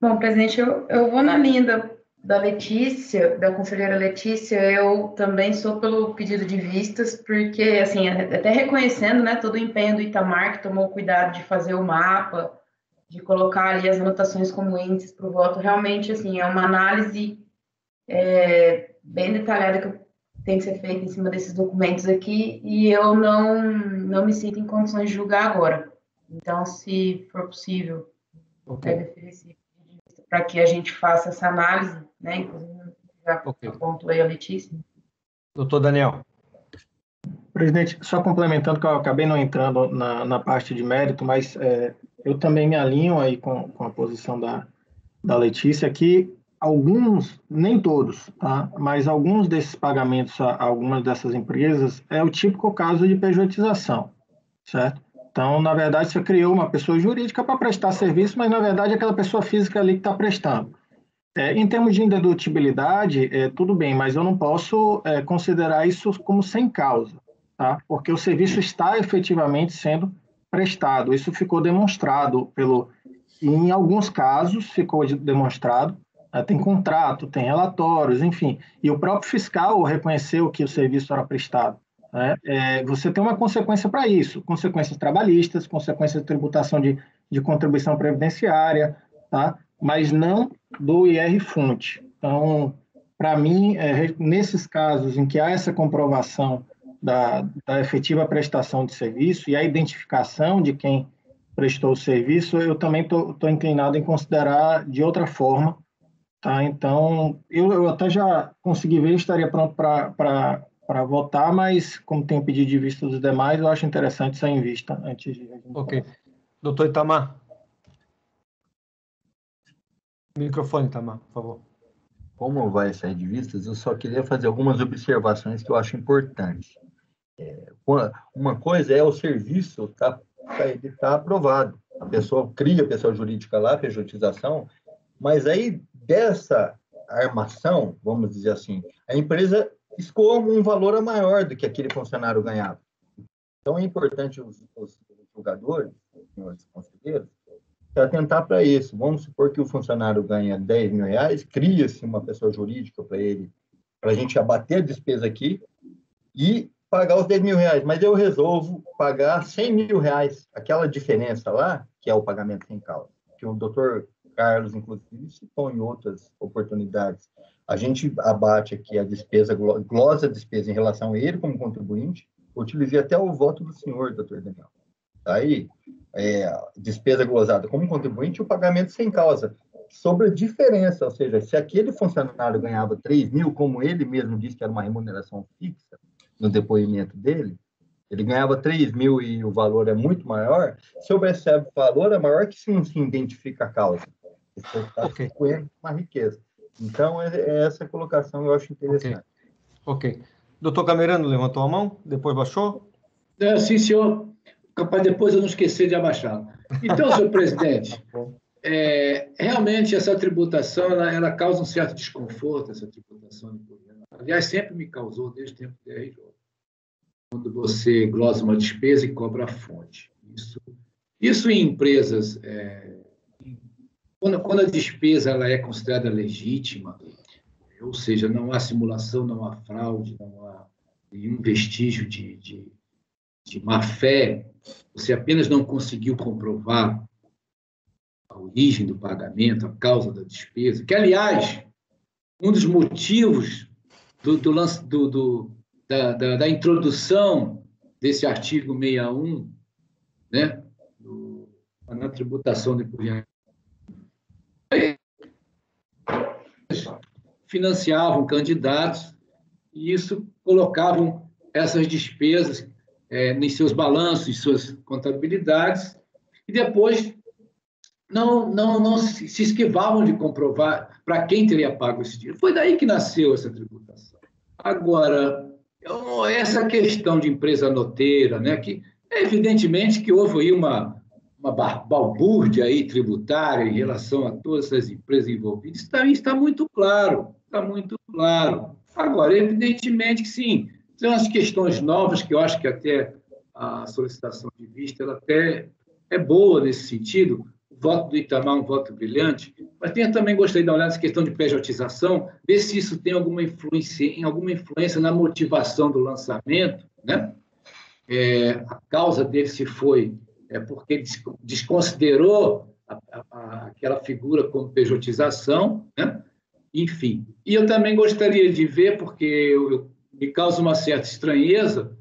Bom, presidente, eu vou na linha da Letícia, da conselheira Letícia. Eu também sou pelo pedido de vistas, porque, assim, até reconhecendo, né, todo o empenho do Itamar, que tomou cuidado de fazer o mapa, de colocar ali as anotações como índices para o voto, realmente, assim, é uma análise bem detalhada que tem que ser feita em cima desses documentos aqui, e eu não me sinto em condições de julgar agora. Então, se for possível, deve oferecer para que a gente faça essa análise, né? Inclusive, já apontou aí a Letícia. Doutor Daniel. Presidente, só complementando, que eu acabei não entrando na parte de mérito, mas eu também me alinho aí com a posição da Letícia, que alguns, nem todos, tá? Mas alguns desses pagamentos a algumas dessas empresas é o típico caso de pejotização, certo? Então, na verdade, você criou uma pessoa jurídica para prestar serviço, mas, na verdade, é aquela pessoa física ali que está prestando. Em termos de indedutibilidade, tudo bem, mas eu não posso considerar isso como sem causa, tá? Porque o serviço está efetivamente sendo prestado. Isso ficou demonstrado em alguns casos ficou demonstrado, tem contrato, tem relatórios, enfim, e o próprio fiscal reconheceu que o serviço era prestado. Você tem uma consequência para isso, consequências trabalhistas, consequências de tributação de contribuição previdenciária, tá? Mas não do IR-fonte. Então, para mim, nesses casos em que há essa comprovação da efetiva prestação de serviço e a identificação de quem prestou o serviço, eu também estou inclinado em considerar de outra forma, tá? Então, eu até já consegui ver, estaria pronto para votar, mas como tem pedido de vista dos demais, eu acho interessante sair em vista antes de... Ok. Doutor Itamar. Microfone, Itamar, por favor. Como vai sair de vistas, eu só queria fazer algumas observações que eu acho importantes. Uma coisa é o serviço tá aprovado. A pessoa cria a pessoa jurídica lá, pejotização, mas aí dessa armação, vamos dizer assim, a empresa escoa um valor maior do que aquele funcionário ganhava. Então, é importante os julgadores, os senhores conselheiros, atentar para isso. Vamos supor que o funcionário ganha R$10 mil, cria-se uma pessoa jurídica para ele, para a gente abater a despesa aqui e pagar os R$10 mil, mas eu resolvo pagar R$100 mil, aquela diferença lá, que é o pagamento sem causa, que o doutor Carlos, inclusive, citou em outras oportunidades. a gente abate aqui a despesa, glosa a despesa em relação a ele como contribuinte. Utilizei até o voto do senhor, doutor Daniel. Aí, despesa glosada como contribuinte e o pagamento sem causa. Sobre a diferença, ou seja, se aquele funcionário ganhava 3 mil, como ele mesmo disse que era uma remuneração fixa no depoimento dele, ele ganhava 3 mil e o valor é muito maior, se observa o valor é maior que se não se identifica a causa. Você está com uma riqueza. Então, essa colocação eu acho interessante. Ok. Doutor Camerano levantou a mão, depois baixou? Sim, senhor. Capaz depois eu não esquecer de abaixá-lo. Então, senhor presidente, realmente essa tributação ela causa um certo desconforto, essa tributação. Aliás, sempre me causou desde o tempo do RJ. Quando você glosa uma despesa e cobra a fonte. Isso em empresas, quando a despesa ela é considerada legítima, ou seja, não há simulação, não há fraude, não há nenhum vestígio de má-fé, você apenas não conseguiu comprovar a origem do pagamento, a causa da despesa, que, aliás, um dos motivos da introdução desse artigo 61, né, na tributação de imposto, financiavam candidatos e isso colocavam essas despesas em seus balanços, em suas contabilidades, e depois não se esquivavam de comprovar para quem teria pago esse dinheiro. Foi daí que nasceu essa tributação. Agora, essa questão de empresa noteira, né, que evidentemente que houve aí uma balbúrdia aí tributária em relação a todas as empresas envolvidas, está muito claro, está muito claro. Agora, evidentemente que sim, tem umas questões novas que eu acho que até a solicitação de vista ela até é boa nesse sentido. O voto do Itamar é um voto brilhante, mas também gostaria de dar uma olhada nessa questão de pejotização, ver se isso tem alguma influência na motivação do lançamento, né? A causa dele se foi porque desconsiderou aquela figura como pejotização, né? Enfim. E eu também gostaria de ver, porque me causa uma certa estranheza,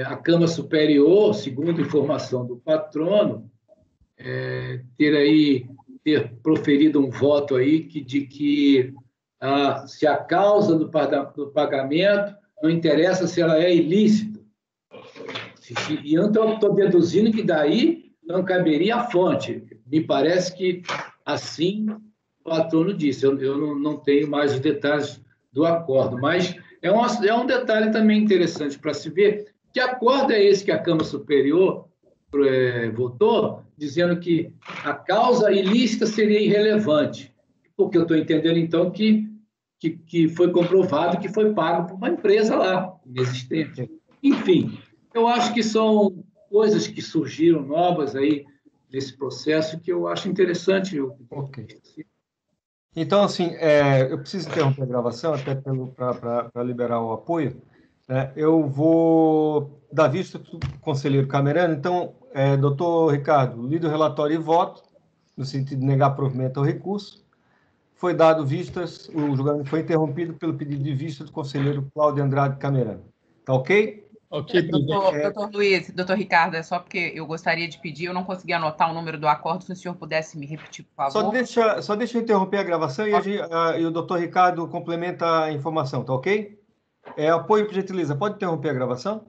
a Câmara Superior, segundo informação do patrono, ter proferido um voto aí de que se a causa do pagamento não interessa se ela é ilícita. E eu estou deduzindo que daí não caberia a fonte. Me parece que assim o patrono disse. Eu não tenho mais os detalhes do acordo, mas é um detalhe também interessante para se ver. Que acordo é esse que a Câmara Superior votou, dizendo que a causa ilícita seria irrelevante? Porque eu estou entendendo, então, que foi comprovado que foi pago por uma empresa lá, inexistente. Enfim, eu acho que são coisas que surgiram novas aí nesse processo que eu acho interessante. Ok. Então, assim, eu preciso interromper a gravação até para liberar o apoio. Né? Eu vou dar vista para o conselheiro Camerano. Então, doutor Ricardo, lido o relatório e voto, no sentido de negar provimento ao recurso. Foi dado vistas, o julgamento foi interrompido pelo pedido de vista do conselheiro Cláudio Andrade Camerano. Tá ok? Ok, doutor Luiz, doutor Ricardo, é só porque eu gostaria de pedir, eu não consegui anotar o número do acordo, se o senhor pudesse me repetir, por favor. Só deixa eu interromper a gravação e o doutor Ricardo complementa a informação, tá ok? Apoio, por gentileza, pode interromper a gravação?